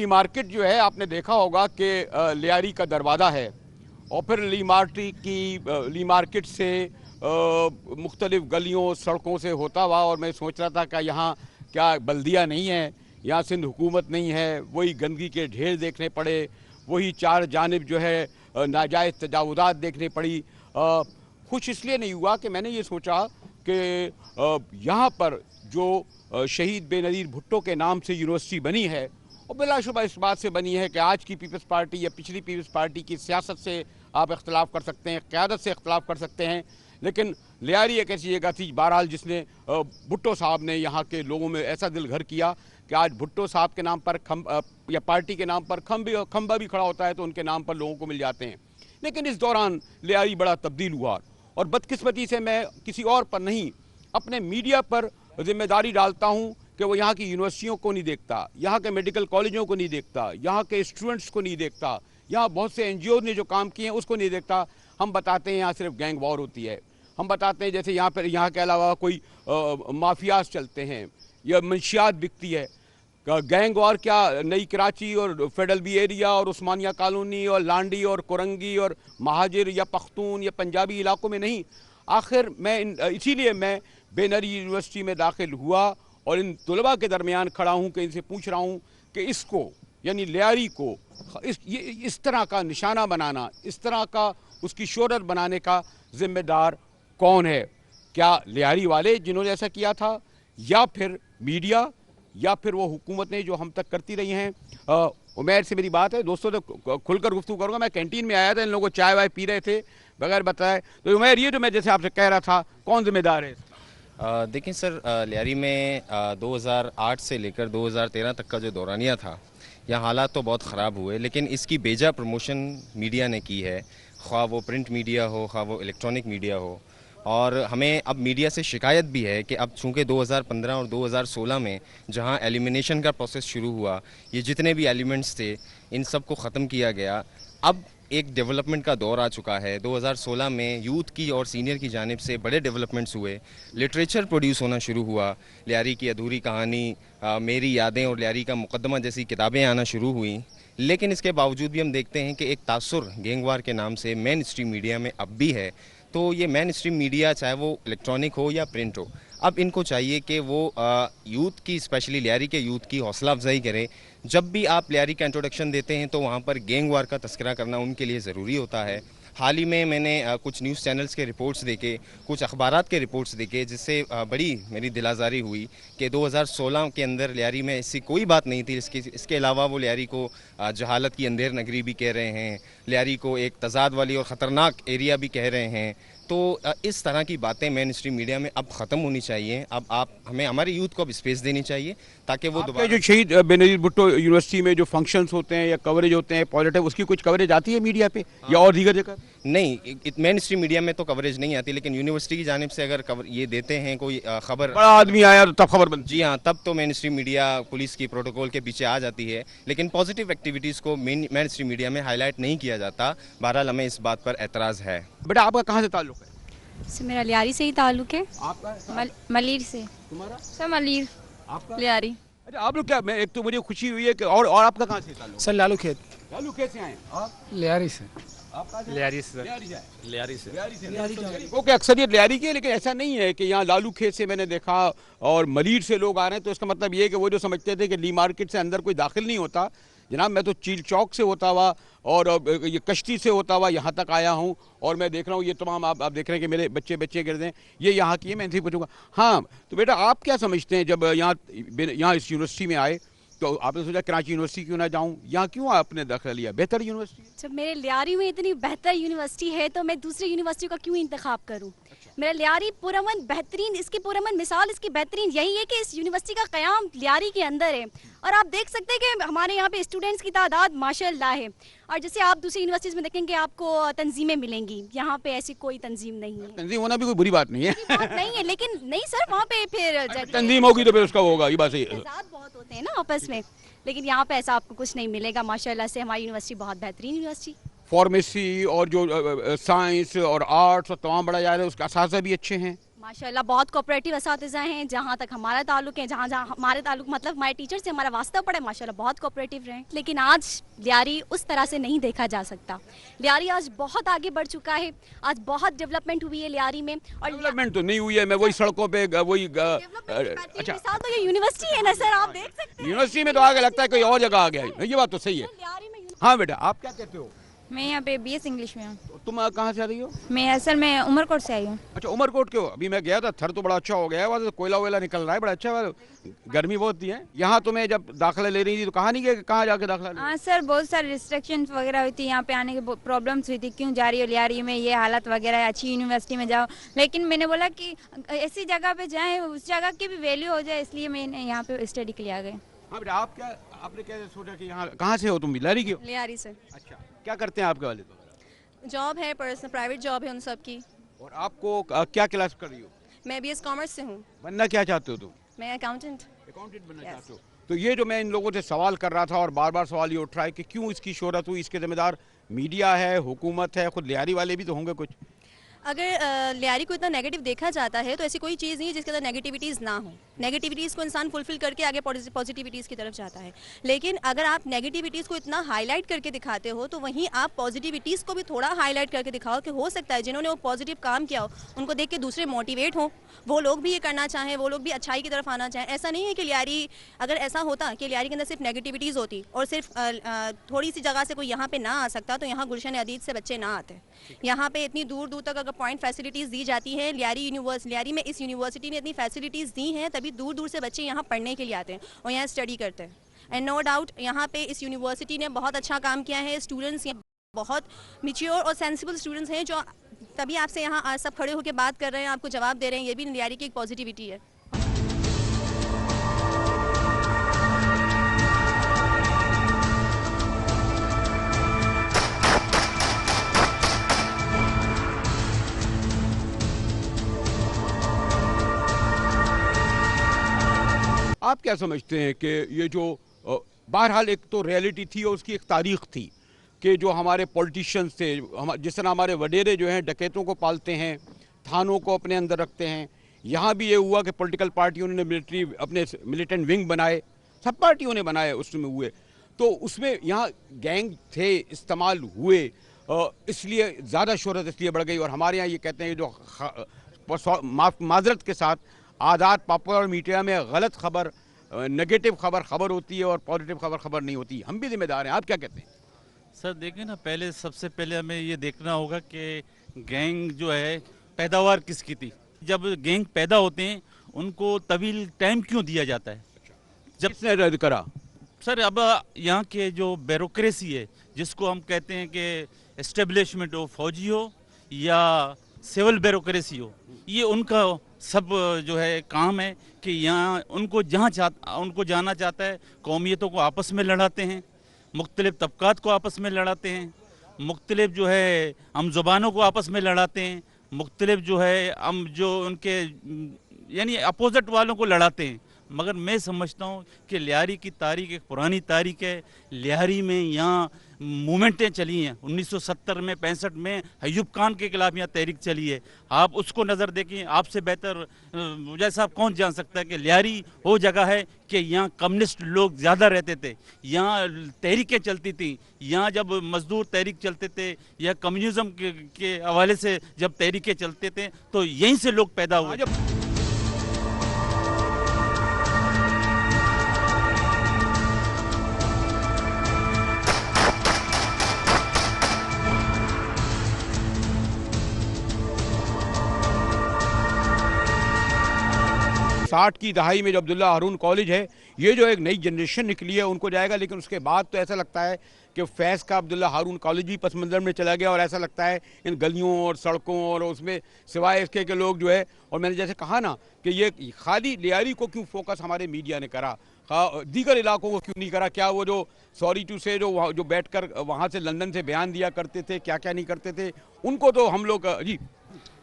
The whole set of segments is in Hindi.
ली मार्केट जो है आपने देखा होगा कि लियारी का दरवाज़ा है और फिर ली मार्केट से मुख्तलिफ गलियों सड़कों से होता हुआ, और मैं सोच रहा था कि यहाँ क्या बल्दिया नहीं है, यहाँ सिंध हुकूमत नहीं है, वही गंदगी के ढेर देखने पड़े, वही चार जानिब जो है नाजायज़ तजावुज़ात देखने पड़ी। खुश इसलिए नहीं हुआ कि मैंने ये सोचा कि यहाँ पर जो शहीद बेनज़ीर भुट्टो के नाम से यूनिवर्सिटी बनी है, और बिलाशुबा इस बात से बनी है कि आज की पीपल्स पार्टी या पिछली पीपल्स पार्टी की सियासत से आप इख्तलाफ कर सकते हैं, क़यादत से इख्तलाफ कर सकते हैं, लेकिन लियारी एक ऐसी जगह थी बहरहाल जिसने भुट्टो साहब ने यहाँ के लोगों में ऐसा दिल घर किया कि आज भुट्टो साहब के नाम पर या पार्टी के नाम पर खंबा भी खड़ा होता है तो उनके नाम पर लोगों को मिल जाते हैं। लेकिन इस दौरान लियारी बड़ा तब्दील हुआ, और बदकिस्मती से मैं किसी और पर नहीं अपने मीडिया पर जिम्मेदारी डालता हूँ कि वो यहाँ की यूनिवर्सिटियों को नहीं देखता, यहाँ के मेडिकल कॉलेजों को नहीं देखता, यहाँ के स्टूडेंट्स को नहीं देखता, यहाँ बहुत से NGO ने जो काम किए हैं उसको नहीं देखता। हम बताते हैं यहाँ सिर्फ गैंग वॉर होती है, हम बताते हैं जैसे यहाँ के अलावा कोई माफियाज चलते हैं या मंशियात बिकती है। गैंग वॉर क्या नई कराची और फेडरल बी एरिया और उस्मानिया कॉलोनी और लांडी और कोरंगी और महाजिर या पख्तून या पंजाबी इलाकों में नहीं। आखिर इसीलिए मैं बेनरी यूनिवर्सिटी में दाखिल हुआ और इन तलबा के दरमियान खड़ा हूँ कि इनसे पूछ रहा हूँ कि इसको यानी लियारी को इस तरह का निशाना बनाना, इस तरह का उसकी शोहरत बनाने का जिम्मेदार कौन है? क्या लियारी वाले जिन्होंने ऐसा किया था, या फिर मीडिया, या फिर वो हुकूमतें जो हम तक करती रही हैं? उमैर से मेरी बात है, दोस्तों तो खुलकर गुफ्तगू करूँगा। मैं कैंटीन में आया था, इन लोगों को चाय वाय पी रहे थे बगैर बताए। तो उमैर, ये जो मैं जैसे आपसे कह रहा था, कौन जिम्मेदार है? देखिए सर, लियारी में 2008 से लेकर 2013 तक का जो दौरानिया था, यहाँ हालात तो बहुत ख़राब हुए, लेकिन इसकी बेजा प्रमोशन मीडिया ने की है, ख्वाह वो प्रिंट मीडिया हो, ख्वाह वो इलेक्ट्रॉनिक मीडिया हो। और हमें अब मीडिया से शिकायत भी है कि अब चूँकि 2015 और 2016 में जहाँ एलिमिनेशन का प्रोसेस शुरू हुआ, ये जितने भी एलिमेंट्स थे इन सब को ख़त्म किया गया। अब एक डेवलपमेंट का दौर आ चुका है। 2016 में यूथ की और सीनियर की जानिब से बड़े डेवलपमेंट्स हुए, लिटरेचर प्रोड्यूस होना शुरू हुआ, लियारी की अधूरी कहानी, मेरी यादें और लियारी का मुकदमा जैसी किताबें आना शुरू हुई। लेकिन इसके बावजूद भी हम देखते हैं कि एक तासुर गैंगवार के नाम से मेन स्ट्रीम मीडिया में अब भी है। तो ये मेन स्ट्रीम मीडिया, चाहे वो इलेक्ट्रॉनिक हो या प्रिंट हो, अब इनको चाहिए कि वो यूथ की, स्पेशली लियारी के यूथ की हौसला अफजाई करें। जब भी आप लियारी का इंट्रोडक्शन देते हैं तो वहाँ पर गैंग वार का तस्करा करना उनके लिए ज़रूरी होता है। हाल ही में मैंने कुछ न्यूज़ चैनल्स के रिपोर्ट्स देखे, कुछ अखबारात के रिपोर्ट्स देखे, जिससे बड़ी मेरी दिलाजारी हुई कि 2016 के अंदर लियारी में ऐसी कोई बात नहीं थी। इसके अलावा वो लियारी को जहालत की अंधेर नगरी भी कह रहे हैं, लियारी को एक तजाद वाली और ख़तरनाक एरिया भी कह रहे हैं। तो इस तरह की बातें मेन स्ट्रीम मीडिया में अब ख़त्म होनी चाहिए। अब हमें हमारे यूथ को अब स्पेस देनी चाहिए ताकि वो दोबारा जो शहीद बेनज़ीर भुट्टो यूनिवर्सिटी में जो फंक्शंस होते हैं या कवरेज होते हैं पॉलिटिक्स, उसकी कुछ कवरेज आती है मीडिया पे या और दीगर जगह? नहीं, मेन स्ट्रीम मीडिया में तो कवरेज नहीं आती, लेकिन यूनिवर्सिटी की जानिब से अगर ये देते हैं कोई खबर, बड़ा आदमी आया तो तब खबर बनती। जी हाँ, तब तो मेन स्ट्रीम मीडिया पुलिस की प्रोटोकॉल के पीछे आ जाती है, लेकिन पॉजिटिव एक्टिविटीज़ को मेन स्ट्रीम मीडिया में हाईलाइट नहीं किया जाता। बहरहाल हमें इस बात पर एतराज़ है। बेटा, आपका कहाँ से ताल्लुक़ है? सर मेरा लियारी से ही ताल्लुक़ है। आपका? मलीर से। तुम्हारा? सर मलीर। आपका? लियारी। अच्छा, आप लोग क्या, मैं एक तो मुझे खुशी हुई है कि और आपका कहाँ से ताल्लुक़? सर लालू खेत। लालू कैसे आए आप? लियारी से। आपका? लियारी से। लियारी से। ओके, अक्सरियत लियारी की है, लेकिन ऐसा नहीं है कि यहाँ लालू खेत से मैंने देखा और मलीर से लोग आ रहे हैं, तो इसका मतलब ये है कि वो जो समझते थे कि ली मार्केट से अंदर कोई दाखिल नहीं होता। जनाब, मैं तो चील चौक से होता हुआ और ये कश्ती से होता हुआ यहाँ तक आया हूँ, और मैं देख रहा हूँ ये तमाम आप देख रहे हैं कि मेरे बच्चे गिरते हैं, ये यहाँ की है। मैं इनसे पूछूंगा, हाँ तो बेटा आप क्या समझते हैं, जब यहाँ इस यूनिवर्सिटी में आए तो आपने सोचा कराची यूनिवर्सिटी क्यों ना जाऊँ, यहाँ क्यों आपने दाखिला लिया? बेहतर यूनिवर्सिटी? जब मेरे लियारी में इतनी बेहतर यूनिवर्सिटी है तो मैं दूसरी यूनिवर्सिटी का क्यों इंतखाब करूँ? मेरा लियारी पुरअमन बेहतरीन, इसकी पुरअमन मिसाल इसकी बेहतरीन यही है कि इस यूनिवर्सिटी का क़याम लियारी के अंदर है, और आप देख सकते हैं कि हमारे यहाँ पे स्टूडेंट्स की तादाद माशाल्लाह है। और जैसे आप दूसरी यूनिवर्सिटीज़ में देखेंगे आपको तंजीमें मिलेंगी, यहाँ पे ऐसी कोई तंजीम नहीं है। तंजीम होना भी कोई बुरी बात नहीं है। बात नहीं है, लेकिन नहीं सर, वहाँ पे फिर तंजीम होगी तो फिर उसका होगा, ये बात सही है। बहुत होते हैं ना आपस में, लेकिन यहाँ पे ऐसा आपको कुछ नहीं मिलेगा। माशाल्लाह से हमारी यूनिवर्सिटी बहुत बेहतरीन यूनिवर्सिटी। फार्मेसी और जो साइंस और आर्ट्स और तमाम बड़ा जा रहा है, उसका असासा भी अच्छे हैं। माशाल्लाह बहुत कोऑपरेटिव असातिज़ा हैं, जहाँ तक हमारा ताल्लुक है, जहाँ जहाँ हमारे ताल्लुक मतलब हमारे टीचर से हमारा वास्ता पड़ा है, माशाल्लाह बहुत कोऑपरेटिव रहे। लेकिन आज लियारी उस तरह से नहीं देखा जा सकता। लियारी आज बहुत आगे बढ़ चुका है, आज बहुत डेवलपमेंट हुई है लियारी में। और डेवलपमेंट तो नहीं हुई है, मैं वही सड़कों पे वही अच्छा अच्छा, तो ये यूनिवर्सिटी है ना सर, आप देख सकते हैं यूनिवर्सिटी में तो आगे लगता है कोई और जगह आ गया है, ये बात तो सही है। लियारी में हाँ बेटा, आप क्या कहते हो? मैं यहाँ पे बीएस इंग्लिश में हूँ। तो तुम कहाँ से आ रही हो? मैं असल में उमरकोट से आई हूँ। अच्छा, उमरकोट के हो? अभी मैं गया था, थर तो बड़ा अच्छा हो गया है, वहाँ से कोयला वोयला निकल रहा है, बड़ा अच्छा है, गर्मी बहुत थी है यहाँ। तो मैं जब दाखिला ले रही थी तो कहाँ नहीं गया, कहाँ जाके दाखिला ले? हाँ सर, बहुत सारी रिस्ट्रिक्शंस वगैरह हुई थी, यहाँ पे आने की प्रॉब्लम्स हुई थी, क्यों जा रही हो लियारी में, ये हालत वगैरह है, अच्छी यूनिवर्सिटी में जाओ। लेकिन मैंने बोला कि ऐसी जगह पे जाएँ, उस जगह की भी वैल्यू हो जाए, इसलिए मैंने यहाँ पे स्टडी के लिए आ गए। हाँ बेटा, आपने क्या सोचा कि यहाँ कहाँ से हो तुम? लियारी की हो? लियारी से। अच्छा, क्या करते हैं आपके वाले? जॉब है, पर्सनल प्राइवेट जॉब है उन सब की। और आपको क्या क्लास कर रही हो? मैं बीएस कॉमर्स से हूँ। बनना क्या चाहते हो तुम? मैं अकाउंटेंट। अकाउंटेंट बनना चाहते हो? तो ये जो मैं इन लोगों से सवाल कर रहा था और बार बार सवाल ये उठ रहा है कि क्यों इसकी शोहरत हुई, इसके जिम्मेदार मीडिया है, हुकूमत है, खुद लियारी वाले भी तो होंगे कुछ। अगर लियारी को इतना नेगेटिव देखा जाता है तो ऐसी कोई चीज़ नहीं है जिसके अंदर नेगेटिविटीज़ ना हो। नेगेटिविटीज़ को इंसान फुलफिल करके आगे पॉजिटिविटीज़ की तरफ जाता है। लेकिन अगर आप नेगेटिविटीज़ को इतना हाईलाइट करके दिखाते हो तो वहीं आप पॉजिटिविटीज़ को भी थोड़ा हाईलाइट करके दिखाओ कि हो सकता है जिन्होंने वो पॉजिटिव काम किया हो उनको देख के दूसरे मोटिवेट हो, वो लोग भी ये करना चाहें, वो लोग भी अच्छाई की तरफ आना चाहें। ऐसा नहीं है कि लियारी, अगर ऐसा होता कि लियारी के अंदर सिर्फ नेगेटिविटीज़ होती और सिर्फ थोड़ी सी जगह से कोई यहाँ पे ना आ सकता तो यहाँ गुलशन अदीद से बच्चे ना आते। यहाँ पे इतनी दूर दूर तक अगर पॉइंट फैसिलिटीज़ दी जाती है, लियारी में इस यूनिवर्सिटी ने इतनी फैसिलिटीज़ दी हैं, तभी दूर दूर से बच्चे यहाँ पढ़ने के लिए आते हैं और यहाँ स्टडी करते हैं। एंड नो डाउट यहाँ पे इस यूनिवर्सिटी ने बहुत अच्छा काम किया है। स्टूडेंट्स यहाँ बहुत मिच्योर और सेंसिबल स्टूडेंट्स हैं जो तभी आपसे यहाँ आज सब खड़े होकर बात कर रहे हैं, आपको जवाब दे रहे हैं। ये भी लियारी की एक पॉजिटिविटी है। आप क्या समझते हैं कि ये जो बहरहाल एक तो रियलिटी थी और उसकी एक तारीख थी कि जो हमारे पॉलिटिशियंस थे, जिस तरह हमारे वडेरे जो हैं डकैतों को पालते हैं, थानों को अपने अंदर रखते हैं, यहाँ भी ये हुआ कि पॉलिटिकल पार्टियों ने मिलिट्री अपने मिलिटेंट विंग बनाए, सब पार्टियों ने बनाए, उसमें हुए तो उसमें यहाँ गैंग थे, इस्तेमाल हुए, इसलिए ज़्यादा शोहरत इसलिए बढ़ गई। और हमारे यहाँ ये कहते हैं जो माजरत के साथ आज़ाद पॉपुलर मीडिया में गलत खबर, नेगेटिव खबर होती है और पॉजिटिव खबर नहीं होती। हम भी जिम्मेदार हैं। आप क्या कहते हैं? सर देखिए ना, सबसे पहले हमें ये देखना होगा कि गैंग जो है पैदावार किसकी थी। जब गैंग पैदा होते हैं उनको तवील टाइम क्यों दिया जाता है? जब किसने रद्द करा? सर अब यहाँ के जो ब्यूरोक्रेसी है, जिसको हम कहते हैं कि एस्टेब्लिशमेंट हो, फौजी हो या सिविल ब्यूरोक्रेसी हो, ये उनका सब जो है काम है कि यहाँ उनको उनको जाना चाहता है, कौमियतों को आपस में लड़ाते हैं, मुख्तलिफ तबकात को आपस में लड़ाते हैं, मुख्तलिफ जो है हम ज़ुबानों को आपस में लड़ाते हैं, मुख्तलिफ जो है हम जो उनके यानी अपोजिट वालों को लड़ाते हैं। मगर मैं समझता हूँ कि लियारी की तारीख एक पुरानी तारीख है। लियारी में यहाँ मूवमेंटें चली हैं। 1970 में 65 में अयूब खान के खिलाफ यहाँ तहरीक चली है। आप उसको नज़र देखें, आपसे बेहतर मुझे साहब कौन जान सकता है कि लियारी वो जगह है कि यहाँ कम्युनिस्ट लोग ज़्यादा रहते थे, यहाँ तहरीकें चलती थी। यहाँ जब मजदूर तहरीक चलते थे या कम्युनिज़म के हवाले से जब तहरीकें चलते थे तो यहीं से लोग पैदा हुए। 60 की दहाई में जो अब्दुल्ला हारून कॉलेज है, ये जो एक नई जनरेशन निकली है उनको जाएगा। लेकिन उसके बाद तो ऐसा लगता है कि फैज़ का अब्दुल्ला हारून कॉलेज भी पस मंज़र में चला गया और ऐसा लगता है इन गलियों और सड़कों और उसमें सिवाय इसके के लोग जो है, और मैंने जैसे कहा ना कि ये खाली लियारी को क्यों फोकस हमारे मीडिया ने करा, दीगर इलाकों को क्यों नहीं करा? क्या वो जो सॉरी टू से जो बैठकर वहाँ से लंदन से बयान दिया करते थे, क्या क्या नहीं करते थे, उनको तो हम लोग जी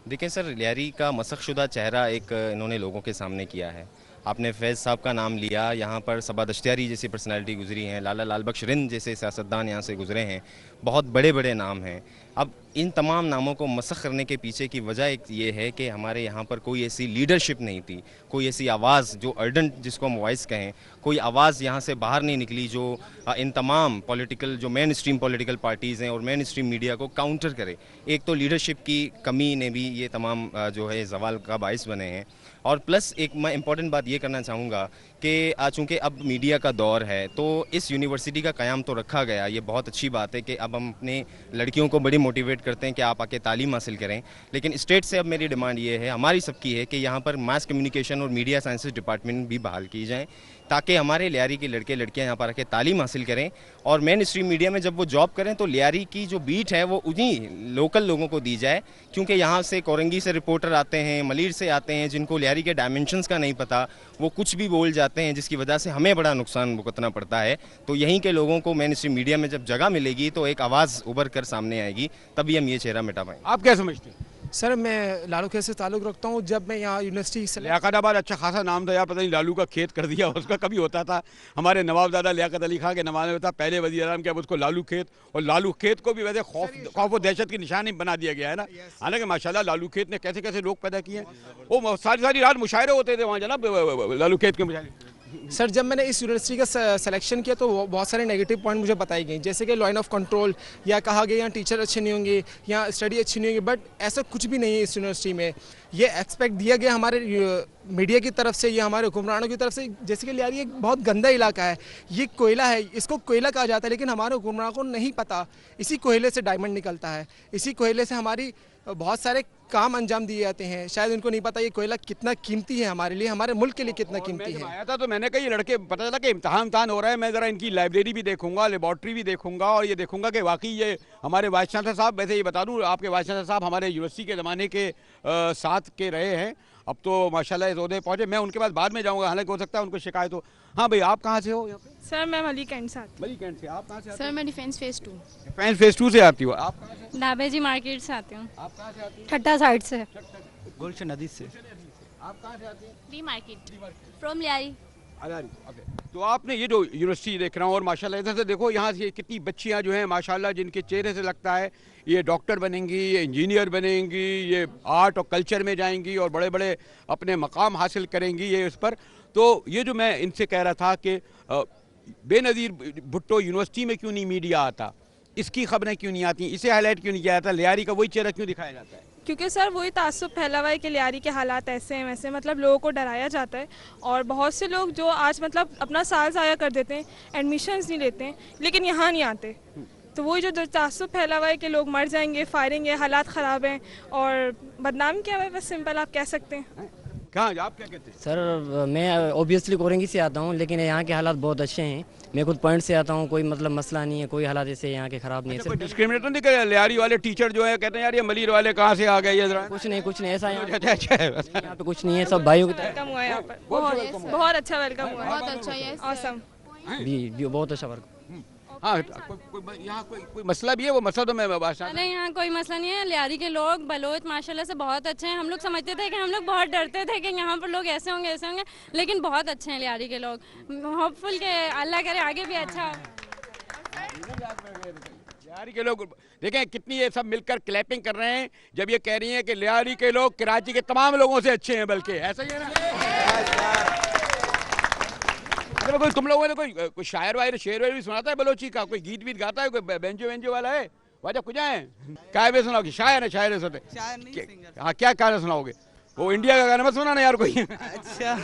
देखिए सर, लियारी का मसखशुदा चेहरा एक इन्होंने लोगों के सामने किया है। आपने फैज़ साहब का नाम लिया, यहाँ पर सबा दश्तियारी जैसी पर्सनालिटी गुजरी हैं, लाला लाल बख्श रिंद जैसे सियासतदान यहाँ से गुजरे हैं, बहुत बड़े बड़े नाम हैं। अब इन तमाम नामों को मसख़ करने के पीछे की वजह एक ये है कि हमारे यहाँ पर कोई ऐसी लीडरशिप नहीं थी, कोई ऐसी आवाज़ जो अर्डेंट जिसको हम वॉइस कहें, कोई आवाज़ यहाँ से बाहर नहीं निकली जो इन तमाम पॉलिटिकल जो मेन स्ट्रीम पॉलिटिकल पार्टीज़ हैं और मेन स्ट्रीम मीडिया को काउंटर करे। एक तो लीडरशिप की कमी ने भी ये तमाम जो है ज़वाल का बाइस बने हैं, और प्लस एक मैं इम्पॉर्टेंट बात ये करना चाहूँगा कि चूँकि अब मीडिया का दौर है तो इस यूनिवर्सिटी का क़याम तो रखा गया, ये बहुत अच्छी बात है कि अब हम अपने लड़कियों को बड़ी मोटिवेट करते हैं कि आप आके तालीम हासिल करें। लेकिन स्टेट से अब मेरी डिमांड ये है, हमारी सबकी है, कि यहाँ पर मास कम्युनिकेशन और मीडिया साइंसेज डिपार्टमेंट भी बहाल की जाएँ ताकि हमारे लियारी के लड़के लड़कियाँ यहाँ पर आके तालीम हासिल करें और मेन स्ट्रीम मीडिया में जब वो जॉब करें तो लियारी की जो बीट है वो उन्हीं लोकल लोगों को दी जाए, क्योंकि यहाँ से कोरंगी से रिपोर्टर आते हैं, मलीर से आते हैं, जिनको लियारी के डायमेंशंस का नहीं पता, वो कुछ भी बोल जाते हैं जिसकी वजह से हमें बड़ा नुकसान भुगतना पड़ता है। तो यहीं के लोगों को मेन स्ट्रीम मीडिया में जब जगह मिलेगी तो एक आवाज़ उभर कर सामने आएगी, तभी हम ये चेहरा मिटा पाएंगे। आप क्या समझते हैं? सर मैं लालू खेत से ताल्लुक़ रखता हूँ। जब मैं यहाँ यूनिवर्सिटी से लियाकताबाद अच्छा खासा नाम था यार, पता नहीं लालू का खेत कर दिया उसका, कभी होता था हमारे नवाबजादा लियाकत अली खां के ज़माने में था पहले वज़ीर आज़म के, अब उसको लालू खेत, और लालू खेत को भी वैसे खौफ व दहशत की निशानी बना दिया गया है ना। हालांकि माशाल्लाह लालू खेत ने कैसे कैसे लोग पैदा किए हैं, वो सारी सारी रात मुशायरे होते थे वहाँ जनाब, लालू खेत के मुशायरे। सर जब मैंने इस यूनिवर्सिटी का सिलेक्शन किया तो बहुत सारे नेगेटिव पॉइंट मुझे बताए गए, जैसे कि लाइन ऑफ कंट्रोल, या कहा गया यहाँ टीचर अच्छे नहीं होंगे, यहाँ स्टडी अच्छी नहीं होगी, बट ऐसा कुछ भी नहीं है इस यूनिवर्सिटी में। ये एक्सपेक्ट दिया गया हमारे मीडिया की तरफ से या हमारे हुक्मरानों की तरफ से, जैसे कि लियारी एक बहुत गंदा इलाका है, ये कोयला है, इसको कोयला कहा जाता है, लेकिन हमारे हुक्मरानों को नहीं पता इसी कोयले से डायमंड निकलता है, इसी कोयले से हमारी बहुत सारे काम अंजाम दिए जाते हैं। शायद उनको नहीं पता ये कोयला कितना कीमती है हमारे लिए, हमारे मुल्क के लिए कितना कीमती है। आया था तो मैंने कहा ये लड़के, पता चला कि इम्तहान हो रहा है, मैं ज़रा इनकी लाइब्रेरी भी देखूंगा, लेबॉर्ट्री भी देखूंगा, और ये देखूंगा कि वाकई ये हमारे वाइस चांसलर साहब, वैसे ये बता दूं आपके वाइस चांसलर साहब हमारे यूनिवर्सिटी के ज़माने के साथ के रहे हैं, अब तो माशाल्लाह इस ओहदे पहुँचे। मैं उनके पास बाद में जाऊँगा, हालांकि हो सकता है उनको शिकायत हो। हाँ भाई, आप कहाँ से हो? यहाँ पे सर मैं मलिक कैंट से आती मलिक कैंट से। आप कहाँ से आते हूँ। सर मैं डिफेंस फेज 2 डिफेंस फेज 2 से आती हो? आप कहाँ से? नाबेजी मार्केट से आती हूँ। आप कहाँ से आती हैं? ठट्टा साइड से। गुलशन नदी से। आप कहाँ से आती हैं? D market from Lyari. तो आपने ये जो यूनिवर्सिटी देख रहा हूँ, और माशाल्लाह इधर से देखो यहाँ से कितनी बच्चियाँ जो हैं माशाल्लाह, जिनके चेहरे से लगता है ये डॉक्टर बनेंगी, ये इंजीनियर बनेंगी, ये आर्ट और कल्चर में जाएंगी और बड़े बड़े अपने मकाम हासिल करेंगी ये इस पर। तो ये जो मैं इनसे कह रहा था कि बेनज़ीर भुट्टो यूनिवर्सिटी में क्यों नहीं मीडिया आता, इसकी खबरें क्यों नहीं आती, इसे हाईलाइट क्यों नहीं किया जाता, लियारी का वही चेहरा क्यों दिखाया जाता है? क्योंकि सर वही तासुब फैला हुआ है कि लियारी के हालात ऐसे हैं वैसे, मतलब लोगों को डराया जाता है, और बहुत से लोग जो आज मतलब अपना साल ज़ाया कर देते हैं, एडमिशन्स नहीं लेते हैं, लेकिन यहाँ नहीं आते। तो वही जो तासुब फैला हुआ है कि लोग मर जाएंगे, फायरिंग है, हालात ख़राब हैं और बदनाम किया हुआ है, बस सिंपल आप कह सकते हैं। कहाँ, आप क्या कहते हैं? सर मैं ऑब्वियसली कोरंगी से आता हूँ, लेकिन यहाँ के हालात बहुत अच्छे हैं। मैं खुद पॉइंट से आता हूँ, कोई मतलब मसला नहीं है, कोई हालात ऐसे यहाँ के ख़राब नहीं है। कोई डिस्क्रिमिनेट नहीं कर, लियारी वाले टीचर जो है कहते हैं यार ये मलीर वाले कहाँ से आ गए, ये जरा कुछ नहीं ऐसा यहाँ अच्छा पे कुछ नहीं है, सब भाइयों की तरह वेलकम हुआ है यहाँ पर, बहुत अच्छा वेलकम हुआ है, बहुत अच्छा है, ऑसम। भी बहुत अच्छा वर्क। हाँ, यहाँ कोई मसला भी है, वो मसला तो मैं नहीं, यहाँ कोई मसला नहीं है। लियारी के लोग बलोच माशाल्लाह से बहुत अच्छे हैं। हम लोग समझते थे कि हम लोग बहुत डरते थे कि यहाँ पर लोग ऐसे होंगे, लेकिन बहुत अच्छे हैं लियारी के लोग। होपफुल के अल्लाह करे आगे भी अच्छा। लियारी के लोग देखें कितनी ये सब मिलकर क्लैपिंग कर रहे हैं जब ये कह रही हैं कि लियारी के लोग कराची के तमाम लोगों से अच्छे हैं, बल्कि ऐसा ही है ना। कोई तुम लोगों ने कोई शायर वायर शेर वायर भी सुनाता है बलोची का, कोई गीत वीत गाता है, कोई बेंजो वेंजो वाला है? वाजा कुछ है क्या भी सुनाओगे? शायर है, शायर सुनते? हाँ, क्या गाना सुनाओगे? वो इंडिया का गाना मत सुनाना यार कोई। अच्छा,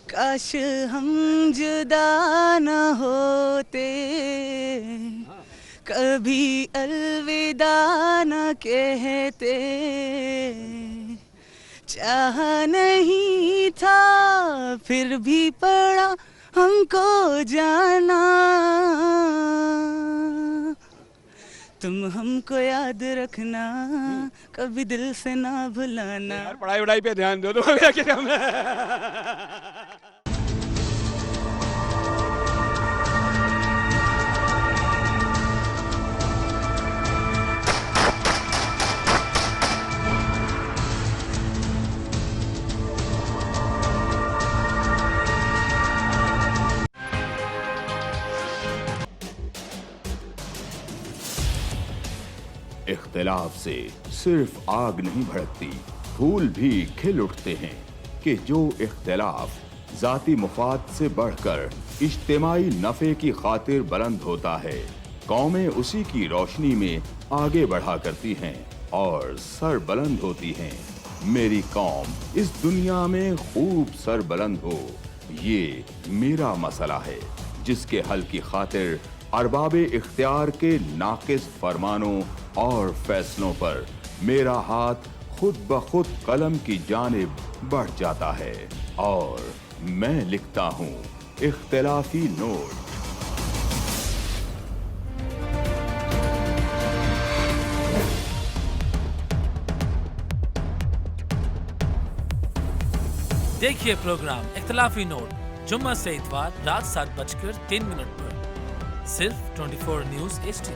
काश हम जुदा न होते, कभी अलविदा न कहते, चाह नहीं था फिर भी पड़ा हमको जाना, तुम हमको याद रखना, कभी दिल से ना भुलाना। यार पढ़ाई वढ़ाई पे ध्यान दो तो इख्तिलाफ से सिर्फ आग नहीं भड़कती, फूल भी खिल उठते हैं कि जो इख्तिलाफ जाती मुफाद से बढ़कर इज्तिमाई नफे की खातिर बुलंद होता है, कौमें उसी की रोशनी में आगे बढ़ा करती हैं और सर बुलंद होती हैं। मेरी कौम इस दुनिया में खूब सर बुलंद हो, ये मेरा मसला है, जिसके हल की खातिर अरबाबे इख्तियार के नाकिस फरमानों और फैसलों पर मेरा हाथ खुद ब खुद कलम की जानिब बढ़ जाता है और मैं लिखता हूँ इख्तिलाफी नोट। देखिए प्रोग्राम इख्तिलाफी नोट जुम्मा से इतवार रात 7:03 पर सिर्फ 24 न्यूज HD।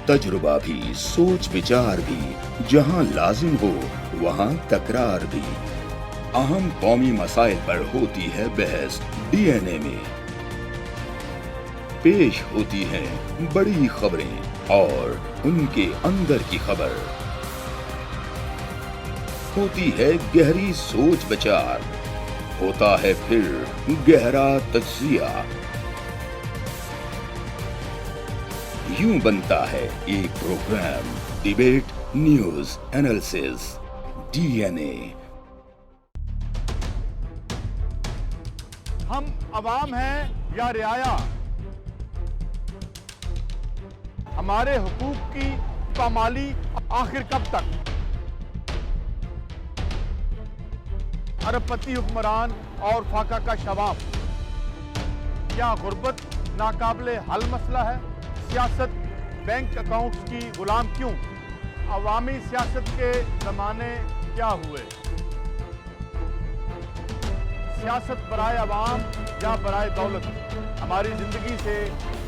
तजुर्बा भी, सोच विचार भी, जहां लाजिम हो वहां तकरार भी। अहम कौमी मसाइल पर होती है बहस DNA में। पेश होती हैं बड़ी खबरें और उनके अंदर की खबर। होती है गहरी सोच विचार, होता है फिर गहरा तज्जिया। यूं बनता है एक program debate news analysis DNA। हम अवाम हैं या रियाया, हमारे हुकूक की पामाली आखिर कब तक? अरबपति हुक्मरान और फाका का शवाब, क्या गुर्बत नाकाबिले हल मसला है? सियासत बैंक अकाउंट्स की गुलाम क्यों? अवामी सियासत के जमाने क्या हुए? सियासत बराए अवाम या बराए दौलत? हमारी जिंदगी से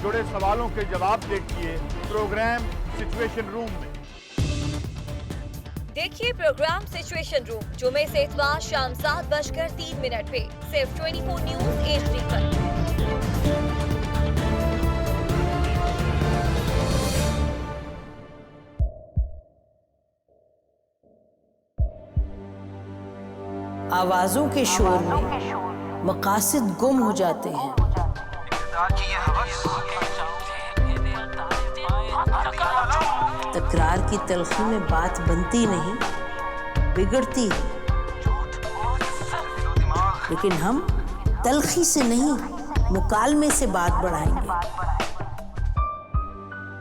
जुड़े सवालों के जवाब देखिए प्रोग्राम सिचुएशन रूम में। देखिए प्रोग्राम सिचुएशन रूम जुमे से इतवार शाम 7:03 पे सिर्फ 24 न्यूज HD पर। आवाजों के शोर में मकासद गुम हो जाते हैं। तकरार की तलखी में बात बनती नहीं, बिगड़ती है। लेकिन हम तलखी से नहीं, मुकालमे से बात बढ़ाएंगे।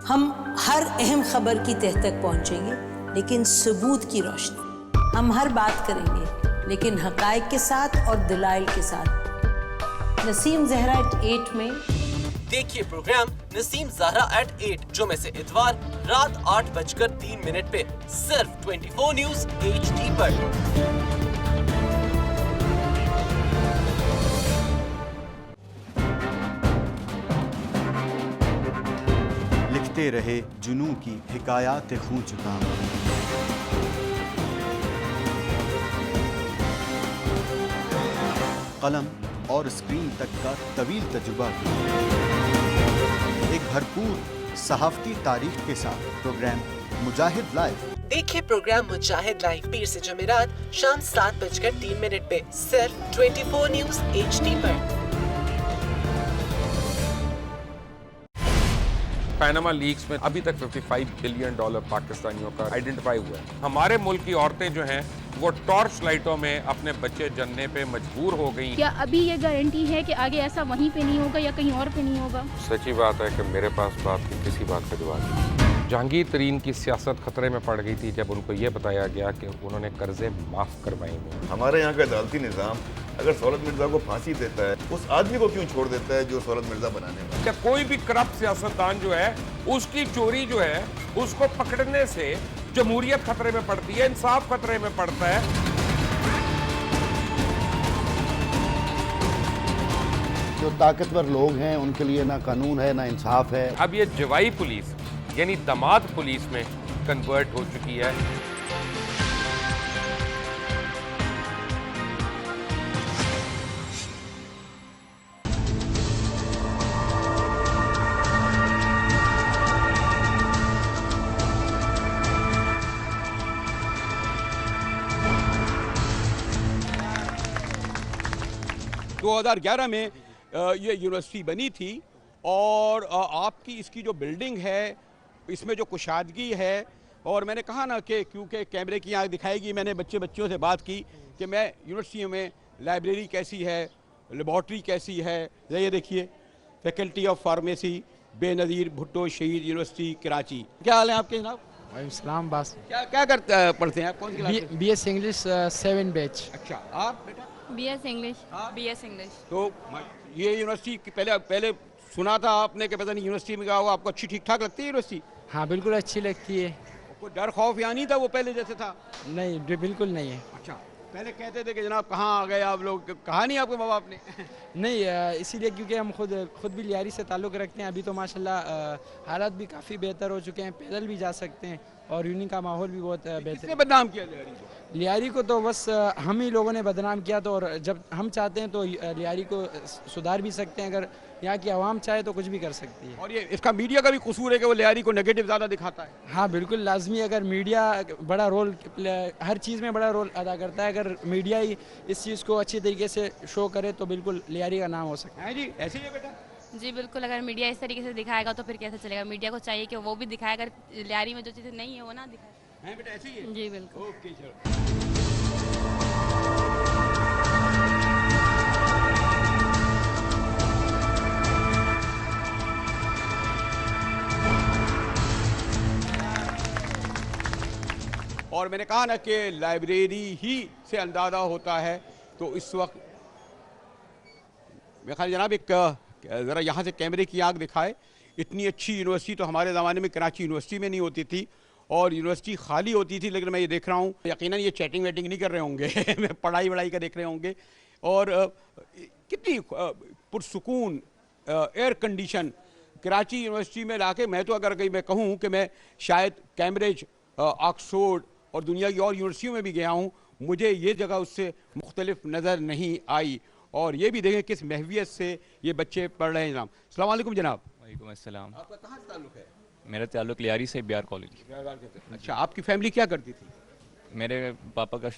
हम हर अहम खबर की तह तक पहुंचेंगे, लेकिन सबूत की रोशनी। हम हर बात करेंगे, लेकिन हकायक के साथ और दलाइल के साथ। नसीम ज़हरा @8 में देखिए प्रोग्राम नसीम ज़हरा @8 जुमे से इतवार रात 8:03 पे सिर्फ 24 न्यूज HD पर। लिखते रहे जुनून की हिकायात खून चुका, कलम और स्क्रीन तक का तवील तजुर्बा एक भरपूर सहाफती तारीख के साथ प्रोग्राम मुजाहिद लाइव। देखिए प्रोग्राम मुजाहिद लाइव पीर से जुमेरात शाम 7:03 पे सिर्फ 24 न्यूज HD पर। पैनामा लीक्स में अभी तक $55 बिलियन पाकिस्तानियों का आइडेंटिफाई हुआ है। हमारे मुल्क की औरतें जो हैं वो टॉर्च लाइटों में अपने बच्चे जनने पे मजबूर हो गई। क्या अभी ये गारंटी है कि आगे ऐसा वहीं पे नहीं होगा या कहीं और पे नहीं होगा? सच्ची बात है कि मेरे पास बात की किसी बात का जवाब नहीं। जहांगीर तरीन की सियासत खतरे में पड़ गई थी जब उनको ये बताया गया कि उन्होंने कर्जे माफ करवाएंगे। हमारे यहाँ का अदालती निज़ाम अगर सौलत मिर्जा को फांसी देता है, उस आदमी को क्यों छोड़ देता है जो सौलत मिर्जा बनाने वाला? क्या कोई भी करप्ट सियासतदान जो है उसकी चोरी जो है उसको पकड़ने से जमहूरियत खतरे में पड़ती है, इंसाफ खतरे में पड़ता है। जो ताकतवर लोग हैं उनके लिए ना कानून है ना इंसाफ है। अब ये जवाई पुलिस यानी दामाद पुलिस में कन्वर्ट हो चुकी है। 2011 में ये यूनिवर्सिटी बनी थी और आपकी इसकी जो बिल्डिंग है इसमें जो कुशादगी है, और मैंने कहा ना कि क्योंकि कैमरे की आँख दिखाएगी, मैंने बच्चों से बात की कि मैं यूनिवर्सिटी में लाइब्रेरी कैसी है, लेबॉर्ट्री कैसी है। ये देखिए, faculty of pharmacy Benazir Bhutto शहीद यूनिवर्सिटी कराची। क्या हाल है आपके जनाब? इस्लाम बास। क्या पढ़ते हैं आप? कौन सी क्लास? BS English 7 batch. अच्छा, आप बेटा? BS English. BS English. तो ये यूनिवर्सिटी पहले सुना था आपने कि पता नहीं यूनिवर्सिटी में गया हुआ, आपको अच्छी ठीक ठाक लगती है यूनिवर्सिटी? हाँ बिल्कुल अच्छी लगती है। कोई डर खौफ यहाँ नहीं था वो पहले जैसे था? नहीं बिल्कुल नहीं है। अच्छा, पहले कहते थे कि जनाब कहाँ आ गए आप लोग, कहा नहीं आपके माँ बाप ने? नहीं, इसीलिए क्योंकि हम खुद भी लियारी से ताल्लुक़ रखते हैं। अभी तो माशाल्लाह हालात भी काफ़ी बेहतर हो चुके हैं, पैदल भी जा सकते हैं और यूनी का माहौल भी बहुत बेहतर। किसने बदनाम किया लियारी को? लियारी को तो बस हम ही लोगों ने बदनाम किया, तो और जब हम चाहते हैं तो लियारी को सुधार भी सकते हैं। अगर यहाँ की आवाम चाहे तो कुछ भी कर सकती है। और ये इसका मीडिया का भी कसूर है कि वो लियारी को नेगेटिव ज़्यादा दिखाता है। हाँ बिल्कुल लाजमी, अगर मीडिया बड़ा रोल हर चीज़ में बड़ा रोल अदा करता है, अगर मीडिया ही इस चीज़ को अच्छी तरीके से शो करे तो बिल्कुल लियारी का नाम हो सकता है। जी ऐसे ही है बेटा? जी बिल्कुल, अगर मीडिया इस तरीके से दिखाएगा तो फिर कैसे चलेगा। मीडिया को चाहिए कि वो भी दिखाए, अगर लियारी में जो चीज़ें नहीं है वो ना दिखाए। बेटा ऐसे ही है? जी बिल्कुल। ओके चलो। और मैंने कहा ना कि लाइब्रेरी ही से अंदाज़ा होता है। तो इस वक्त मेरे ख्याल जनाब एक ज़रा यहाँ से कैमरे की आँख दिखाए, इतनी अच्छी यूनिवर्सिटी तो हमारे ज़माने में कराची यूनिवर्सिटी में नहीं होती थी और यूनिवर्सिटी खाली होती थी। लेकिन मैं ये देख रहा हूँ, यकीनन ये चैटिंग वेटिंग नहीं कर रहे होंगे मैं पढ़ाई वढ़ाई का देख रहे होंगे। और कितनी पुरसुकून एयर कंडीशन कराची यूनिवर्सिटी में लाके, मैं तो अगर कहीं मैं कहूँ कि मैं शायद कैम्ब्रिज, ऑक्सफोर्ड और दुनिया की और यूनिवर्सिटियों में भी गया हूँ, मुझे ये जगह उससे मुख्तलिफ नज़र नहीं आई। और ये भी देखें किस महवियत से ये बच्चे पढ़ रहे हैं। जनाब अस्सलाम वालेकुम। जनाब वालेकुम अस्सलाम। आपका कहाँ से ताल्लुक़ है? मेरा ताल्लुक़ लियारी से BR कॉलेज। अच्छा, आपकी फैमिली क्या करती थी? मेरे पापा का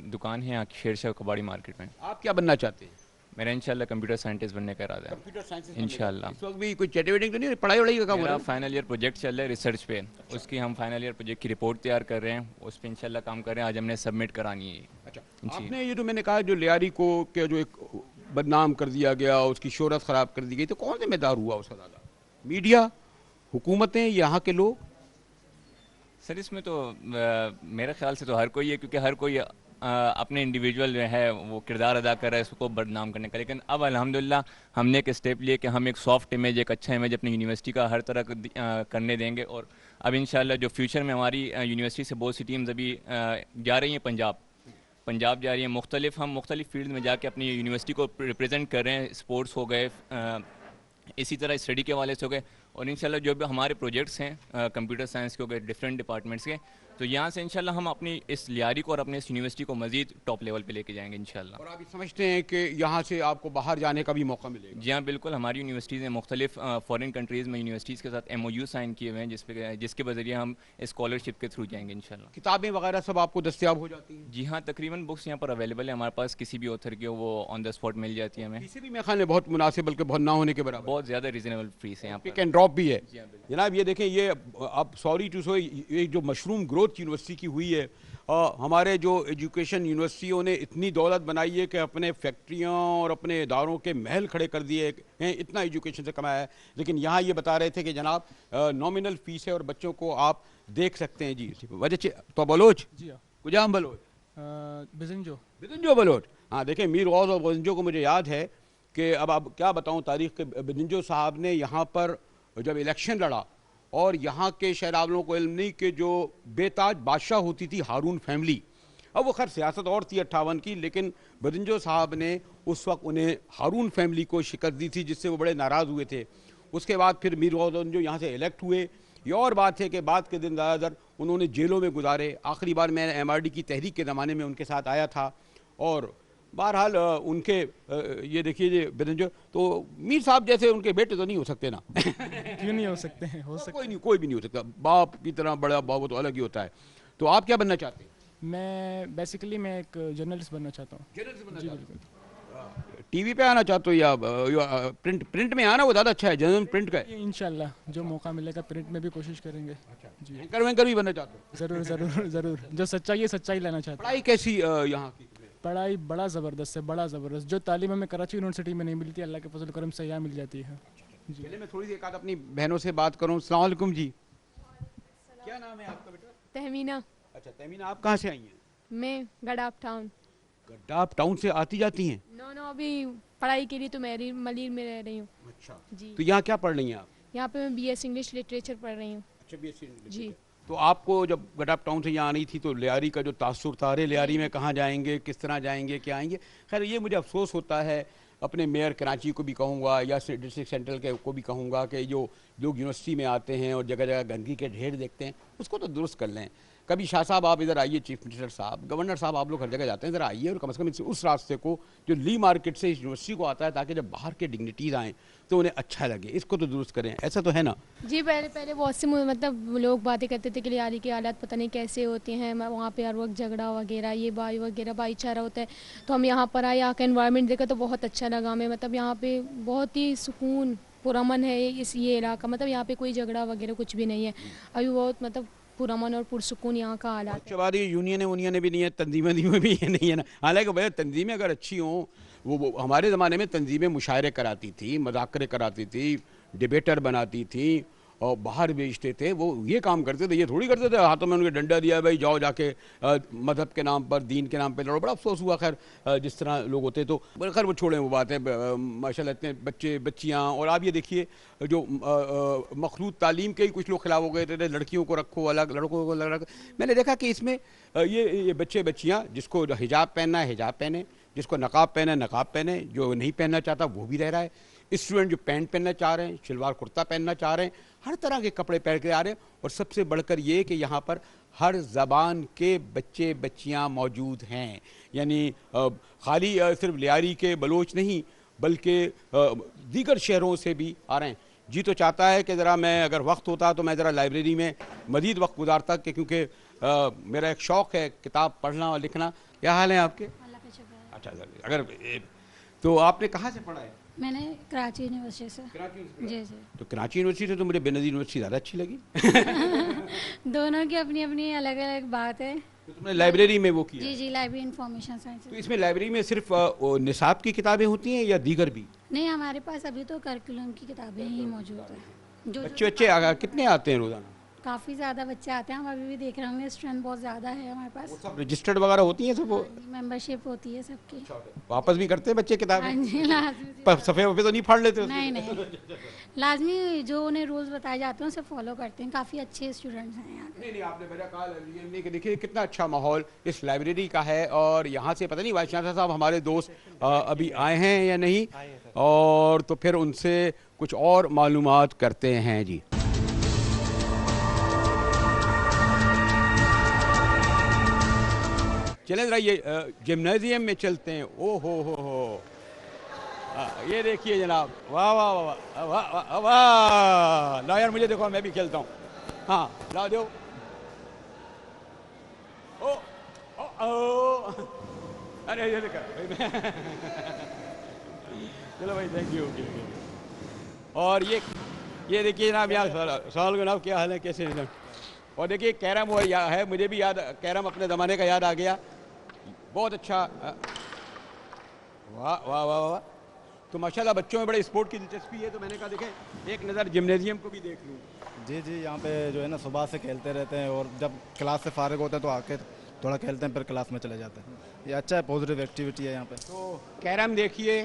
दुकान है यहाँ शेरशाह कबाड़ी मार्केट में। आप क्या बनना चाहते हैं? मेरा इंशाल्लाह कंप्यूटर साइंटिस्ट बनने का इरादा है। कंप्यूटर साइंस इंशाल्लाह। इस वक्त भी कोई चैटिंग वेटिंग तो नहीं, पढ़ाई वढ़ाई का काम हो रहा है? फाइनल ईयर प्रोजेक्ट चल रहा है रिसर्च पे। उसकी हम फाइनल ईयर प्रोजेक्ट की रिपोर्ट तैयार कर रहे हैं, उस पर इंशाल्लाह काम कर रहे हैं। आज हमने सबमिट करानी है। अच्छा, आपने ये जो मैंने कहा जो लियारी को के जो एक बदनाम कर दिया गया, उसकी शोहरत ख़राब कर दी गई, तो कौन जिम्मेदार हुआ उसका ज़्यादा? मीडिया, हुकूमतें, यहाँ के लोग? सर इसमें तो मेरे ख्याल से तो हर कोई है, क्योंकि हर कोई अपने इंडिविजुअल जो है वो किरदार अदा कर रहा है उसको बदनाम करने का। लेकिन अब अल्हम्दुलिल्लाह हमने एक स्टेप लिए कि हम एक सॉफ्ट इमेज, एक अच्छा इमेज अपनी यूनिवर्सिटी का हर तरह करने देंगे। और अब इंशाल्लाह जो फ्यूचर में हमारी यूनिवर्सिटी से बहुत सी टीम्स अभी जा रही हैं, पंजाब जा रही हैं, हम मुख्तलिफ फील्ड में जाके अपनी यूनिवर्सिटी को रिप्रेजेंट कर रहे हैं। स्पोर्ट्स हो गए, इसी तरह स्टडी के हवाले से हो गए, और इंशाल्लाह जो भी हमारे प्रोजेक्ट्स हैं कंप्यूटर साइंस के हो गए, डिफरेंट डिपार्टमेंट्स के, तो यहाँ से इंशाल्लाह हम अपनी इस लियारी को और अपने इस यूनिवर्सिटी को मजीद टॉप लेवल पे लेके जाएंगे इंशाल्लाह। और आप समझते हैं कि यहाँ से आपको बाहर जाने का भी मौका मिलेगा? जी हाँ बिल्कुल, हमारी यूनिवर्सिटीज़ ने मुख्तलिफ फॉरेन कंट्रीज़ में यूनिवर्सिटीज़ के साथ MOU साइन किए हुए हैं, जिसके बजरिए हम स्कॉलरशिप के थ्रू जाएंगे इंशाल्लाह। किताबें वगैरह सब आपको दस्तियाब हो जाती हैं? जी हाँ, तकरीबन बुक्स यहाँ पर अवेलेबल है हमारे पास, किसी भी ऑथर की वो ऑन द स्पॉट मिल जाती है हमें। इसे भी मेरे ख्याल में बहुत मुनासिब, बल्कि बहुत ना होने के बराबर, बहुत ज़्यादा रीजनेबल फीस है यहाँ पर, पिक एंड ड्रॉप भी है। जनाब ये देखें, ये अब सॉरी टू सो ये जो मशरूम ग्रोथ यूनिवर्सिटी की हुई है, हमारे जो एजुकेशन यूनिवर्सिटियों ने इतनी दौलत बनाई है कि अपने फैक्ट्रियाँ और अपने इदारों के महल खड़े कर दिए हैं, इतना एजुकेशन से कमाया है। लेकिन यहाँ ये बता रहे थे कि जनाब नॉमिनल फीस है और बच्चों को आप देख सकते हैं। जी वजह तो बलोच जी हाँ, कुजाम बलोच बिजंजो बलोच। हाँ देखें, मीर गौस और बिजंजो को मुझे याद है कि अब क्या बताऊँ तारीख़ के, बिजंजो साहब ने यहाँ पर जब इलेक्शन लड़ा और यहाँ के शहरावलों को इल्म नहीं कि जो बेताज बादशाह होती थी हारून फैमिली, अब वो खैर सियासत और थी 58 की, लेकिन बदिंजो साहब ने उस वक्त उन्हें हारून फैमिली को शिकस्त दी थी, जिससे वो बड़े नाराज़ हुए थे। उसके बाद फिर मीर गौस जो यहाँ से इलेक्ट हुए, ये और बात है कि बाद के दिन ज़्यादातर उन्होंने जेलों में गुजारे। आखिरी बार मैं MRD की तहरीक के ज़माने में उनके साथ आया था। और बहरहाल उनके ये देखिए ये बिरंजो, तो मीर साहब जैसे उनके बेटे तो नहीं हो सकते ना? क्यों नहीं हो सकते हैं? हो सकते, कोई भी नहीं हो सकता। बाप की तरह बड़ा बाप तो अलग ही होता है। तो आप क्या बनना चाहते हैं? मैं बेसिकली मैं एक जर्नलिस्ट बनना चाहता हूँ। जर्नलिस्ट बनना चाहते हैं? टीवी पे आना चाहते हो या प्रिंट में आना वो ज़्यादा अच्छा है, जनरल प्रिंट का है? इंशाल्लाह जो मौका मिलेगा प्रिंट में भी कोशिश करेंगे। जी एंकर भी बनना चाहते हो? ज़रूर ज़रूर ज़रूर, जो सच्चाई है सच्चाई लेना चाहते हैं। पढ़ाई कैसी यहाँ की? पढ़ाई बड़ा ज़बरदस्त है, बड़ा ज़बरदस्त। जो तालीम हमें कराची यूनिवर्सिटी में नहीं मिलती, अल्लाह के फजल करम से यहाँ मिल जाती है। जी पहले मैं थोड़ी सी एक आध अपनी बहनों से बात करूँ। अस्सलाम वालेकुम जी, क्या नाम है आपका बेटा? तहमीना। अच्छा तहमीना, आप कहाँ से आई हैं? मैं गडाप टाउन। गड्डाप टाउन से आती जाती हैं? नो अभी पढ़ाई के लिए तो मैं मलिर में रह रही हूँ। अच्छा जी। तो यहाँ क्या पढ़ रही हैं आप? यहाँ पे मैं BS इंग्लिश लिटरेचर पढ़ रही हूँ। अच्छा BSc इंग्लिश। जी। तो आपको जब गडाप टाउन से यहाँ आनी थी तो लियारी का जो तासुर था, अरे लियारी में कहाँ जाएंगे, किस तरह जाएंगे, क्या आएंगे, खैर ये मुझे अफसोस होता है, अपने मेयर कराची को भी कहूँगा या डिस्ट्रिक्ट सेंट्रल के को भी कहूँगा कि जो लोग यूनिवर्सिटी में आते हैं और जगह जगह गंदगी के ढेर देखते हैं उसको तो दुरुस्त कर लें। कभी शाह साहब आप इधर आइए, चीफ मिनिस्टर साहब, गवर्नर साहब, आप लोग हर जगह जाते हैं, इधर आइए और कम से कम उस रास्ते को जो ली मार्केट से इस यूनिवर्सिटी को आता है, ताकि जब बाहर के डिग्निटीज़ आएँ तो उन्हें अच्छा लगे, इसको तो दुरुस्त करें, ऐसा तो है ना? जी पहले बहुत से मतलब लोग बातें करते थे कि लियारी की हालात पता नहीं कैसे होती हैं, वहाँ पे हर वक्त झगड़ा वगैरह, ये भाईचारा होता है। तो हम यहाँ पर आए, यहाँ का एनवायरनमेंट देखा तो बहुत अच्छा लगा हमें, मतलब यहाँ पे बहुत ही सुकून पुरअमन है ये इलाका, मतलब यहाँ पे कोई झगड़ा वगैरह कुछ भी नहीं है, अभी बहुत मतलब पुरअमन और पुरसुकून यहाँ का हालात है। अच्छा बात ये यूनियन भी नहीं है, तंजीमें भी नहीं है ना, हालांकि भैया तंजीमें अगर अच्छी हों, वो हमारे ज़माने में तंजीमें मुशायरे कराती थी, मज़ाकरे कराती थी, डिबेटर बनाती थी और बाहर बेचते थे, वो ये काम करते थे, ये थोड़ी करते थे हाथों में उनके डंडा दिया, भाई जाओ जाके मज़हब के नाम पर, दीन के नाम पर लड़ो। बड़ा अफसोस हुआ खैर जिस तरह लोग होते, तो खैर वो छोड़ें, वो बात है, माशाल्लाह इतने बच्चे बच्चियाँ। और आप ये देखिए जो मखलूत तालीम के ही कुछ लोग खिलाफ हो गए थे, लड़कियों को रखो अलग, लड़कों को अलग। मैंने देखा कि इसमें ये बच्चे बच्चियाँ, जिसको हिजाब पहनना है हिजाब पहने, जिसको नकाब पहना है नकाब पहने, जो नहीं पहनना चाहता वो भी रह रहा है, स्टूडेंट जो पैंट पहनना चाह रहे हैं, शलवार कुर्ता पहनना चाह रहे हैं, हर तरह के कपड़े पहन के आ रहे हैं। और सबसे बढ़कर ये कि यहाँ पर हर ज़बान के बच्चे बच्चियाँ मौजूद हैं, यानी खाली सिर्फ लियारी के बलोच नहीं बल्कि दीगर शहरों से भी आ रहे हैं। जी तो चाहता है कि ज़रा मैं, अगर वक्त होता तो मैं ज़रा लाइब्रेरी में मज़ीद वक्त गुजारता, क्योंकि मेरा एक शौक़ है किताब पढ़ना और लिखना। क्या हाल है आपके? अच्छा, अगर तो आपने कहाँ से पढ़ा है? मैंने कराची यूनिवर्सिटी से। जी जी। तो कराची यूनिवर्सिटी से तो मुझे बेनज़ीर यूनिवर्सिटी ज़्यादा अच्छी लगी। दोनों की अपनी अपनी अलग अलग बात है। तो तुमने लाइब्रेरी में वो किया? जी जी, लाइब्रेरी इंफॉर्मेशन साइंस। तो इसमें लाइब्रेरी में सिर्फ निसाब की किताबें होती हैं या दीगर भी? नहीं, हमारे पास अभी तो करिकुलम की किताबें ही मौजूद है। जो बच्चे कितने आते हैं रोज़ाना? काफ़ी ज़्यादा बच्चे आते हैं, हम अभी भी देख रहे होंगे, स्ट्रेंथ बहुत ज़्यादा है हमारे पास। सब रजिस्टर्ड वगैरह होती हैं सब? मेंबरशिप होती है सबकी। वापस भी करते हैं बच्चे किताबें? हाँ जी, लाजमी। सफ़े वफ़े तो नहीं फाड़ लेते? नहीं नहीं, लाजमी जो उन्हें रूल्स बताए जाते हैं उसे फॉलो करते हैं, काफ़ी अच्छे स्टूडेंट्स हैं यहाँ। नहीं, आपने मेरा कहा कि देखिए कितना अच्छा माहौल इस लाइब्रेरी का है। और यहाँ से पता नहीं वाइस चांसलर साहब हमारे दोस्त अभी आए हैं या नहीं, और तो फिर उनसे कुछ और मालूमात करते हैं। जी चलें ज़रा ये जिम्नाजियम में चलते हैं। ओ हो ये देखिए जनाब, वाह वाह वाह वाह वाह वाह, ला यार मुझे देखो, मैं भी खेलता हूँ। हाँ ला दो। ओ ओ ओ अरे ये देखा चलो भाई, थैंक यू। और ये देखिए जनाब, यहाँ सवाल जनाब क्या हाल है, कैसे जनाब? और देखिए कैरम वो है, मुझे भी याद, कैरम अपने ज़माने का याद आ गया, बहुत अच्छा। वाह वाह वाह वाह। तो माशाल्लाह बच्चों में बड़े स्पोर्ट की दिलचस्पी है, तो मैंने कहा देखें एक नज़र जिम्नेजियम को भी देख लूँ। जी जी, यहाँ पे जो है ना सुबह से खेलते रहते हैं, और जब क्लास से फारिग होते हैं तो आके थोड़ा खेलते हैं, फिर क्लास में चले जाते हैं। ये अच्छा है, पॉजिटिव एक्टिविटी है यहाँ पे। तो कैरम देखिए,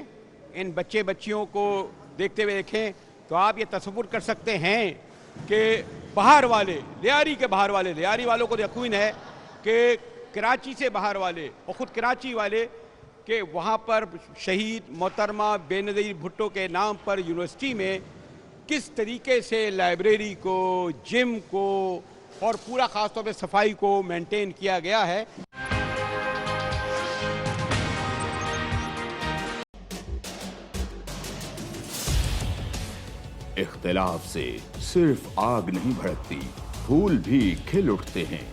इन बच्चे बच्चियों को देखते हुए देखें तो आप ये तसव्वुर कर सकते हैं कि बाहर वाले, लियारी के बाहर वाले, लियारी वालों को यकीन है कि कराची से बाहर वाले और ख़ुद कराची वाले कि वहाँ पर शहीद मोहतरमा बेनज़ीर भुट्टो के नाम पर यूनिवर्सिटी में किस तरीके से लाइब्रेरी को, जिम को और पूरा ख़ास तौर पे सफाई को मेंटेन किया गया है। इख्तिलाफ से सिर्फ आग नहीं भड़कती, फूल भी खिल उठते हैं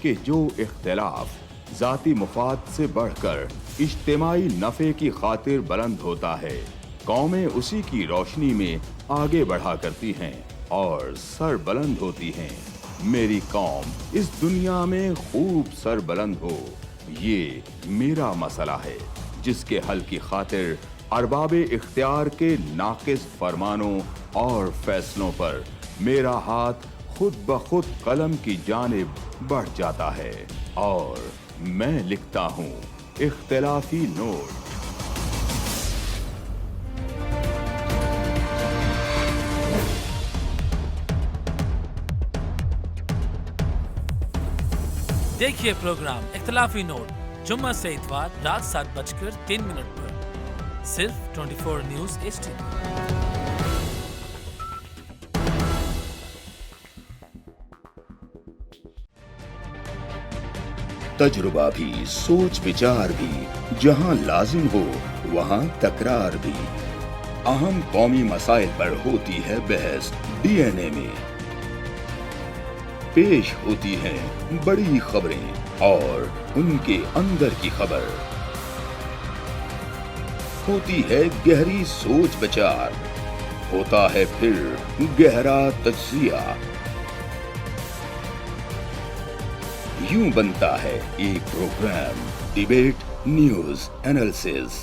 कि जो इख्तिलाफ जाती मुफाद से बढ़कर इज्तिमाई नफे की खातिर बुलंद होता है, कौमें उसी की रोशनी में आगे बढ़ा करती हैं और सर बुलंद होती हैं। मेरी कौम इस दुनिया में खूब सर बुलंद हो, ये मेरा मसला है, जिसके हल की खातिर अरबाबे इख्तियार के नाकिस फरमानों और फैसलों पर मेरा हाथ खुद ब खुद कलम की जानिब बढ़ जाता है और मैं लिखता हूँ इख्तिलाफी नोट। देखिए प्रोग्राम इख्तिलाफी नोट जुम्मा से इतवार रात 7:03 पर सिर्फ 24 न्यूज़ HD। तजुर्बा भी, सोच विचार भी, जहां लाजिम हो वहां तकरार भी। अहम कौमी मसाइल पर होती है बहस DNA में। पेश होती हैं बड़ी खबरें और उनके अंदर की खबर। होती है गहरी सोच विचार, होता है फिर गहरा तज्जिया। यूं बनता है एक program debate news analysis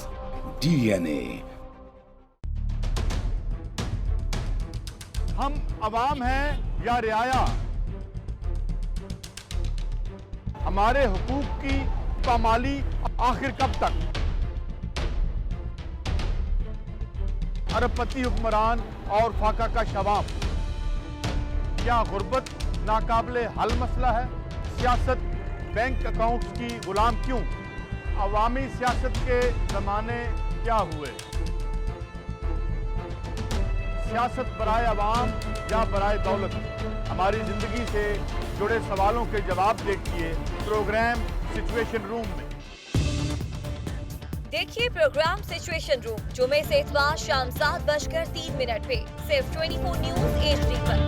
DNA। हम अवाम हैं या रियाया, हमारे हुकूक की पामाली आखिर कब तक? अरबपति हुक्मरान और फाका का शवाब, क्या गुर्बत नाकाबिले हल मसला है? सियासत बैंक अकाउंट्स की गुलाम क्यों? अवामी सियासत के जमाने क्या हुए? सियासत बराए अवाम या बराए दौलत? हमारी जिंदगी से जुड़े सवालों के जवाब देखिए प्रोग्राम सिचुएशन रूम में। देखिए प्रोग्राम सिचुएशन रूम जुमे से इतवार शाम 7:03 पे सिर्फ 24 न्यूज़ HD पर।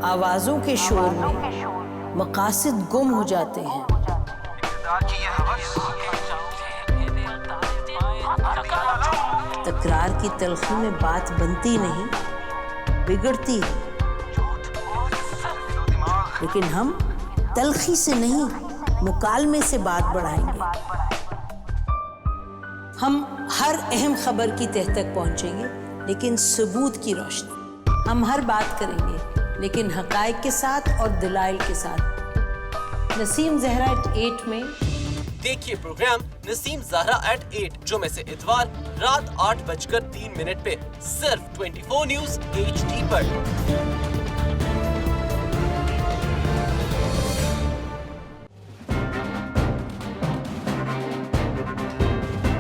आवाजों के शोर में मकासद गुम हो जाते हैं। तकरार की तलखी में बात बनती नहीं, बिगड़ती है। लेकिन हम तलखी से नहीं, मुकालमे से बात बढ़ाएंगे। हम हर अहम खबर की तह तक पहुंचेंगे, लेकिन सबूत की रोशनी। हम हर बात करेंगे, लेकिन हकायक के साथ और दलाइल के साथ। नसीम ज़हरा @8 में देखिए प्रोग्राम नसीम ज़हरा @8 जुमे से इतवार रात 8:03 पे सिर्फ 24 न्यूज़ HD पर।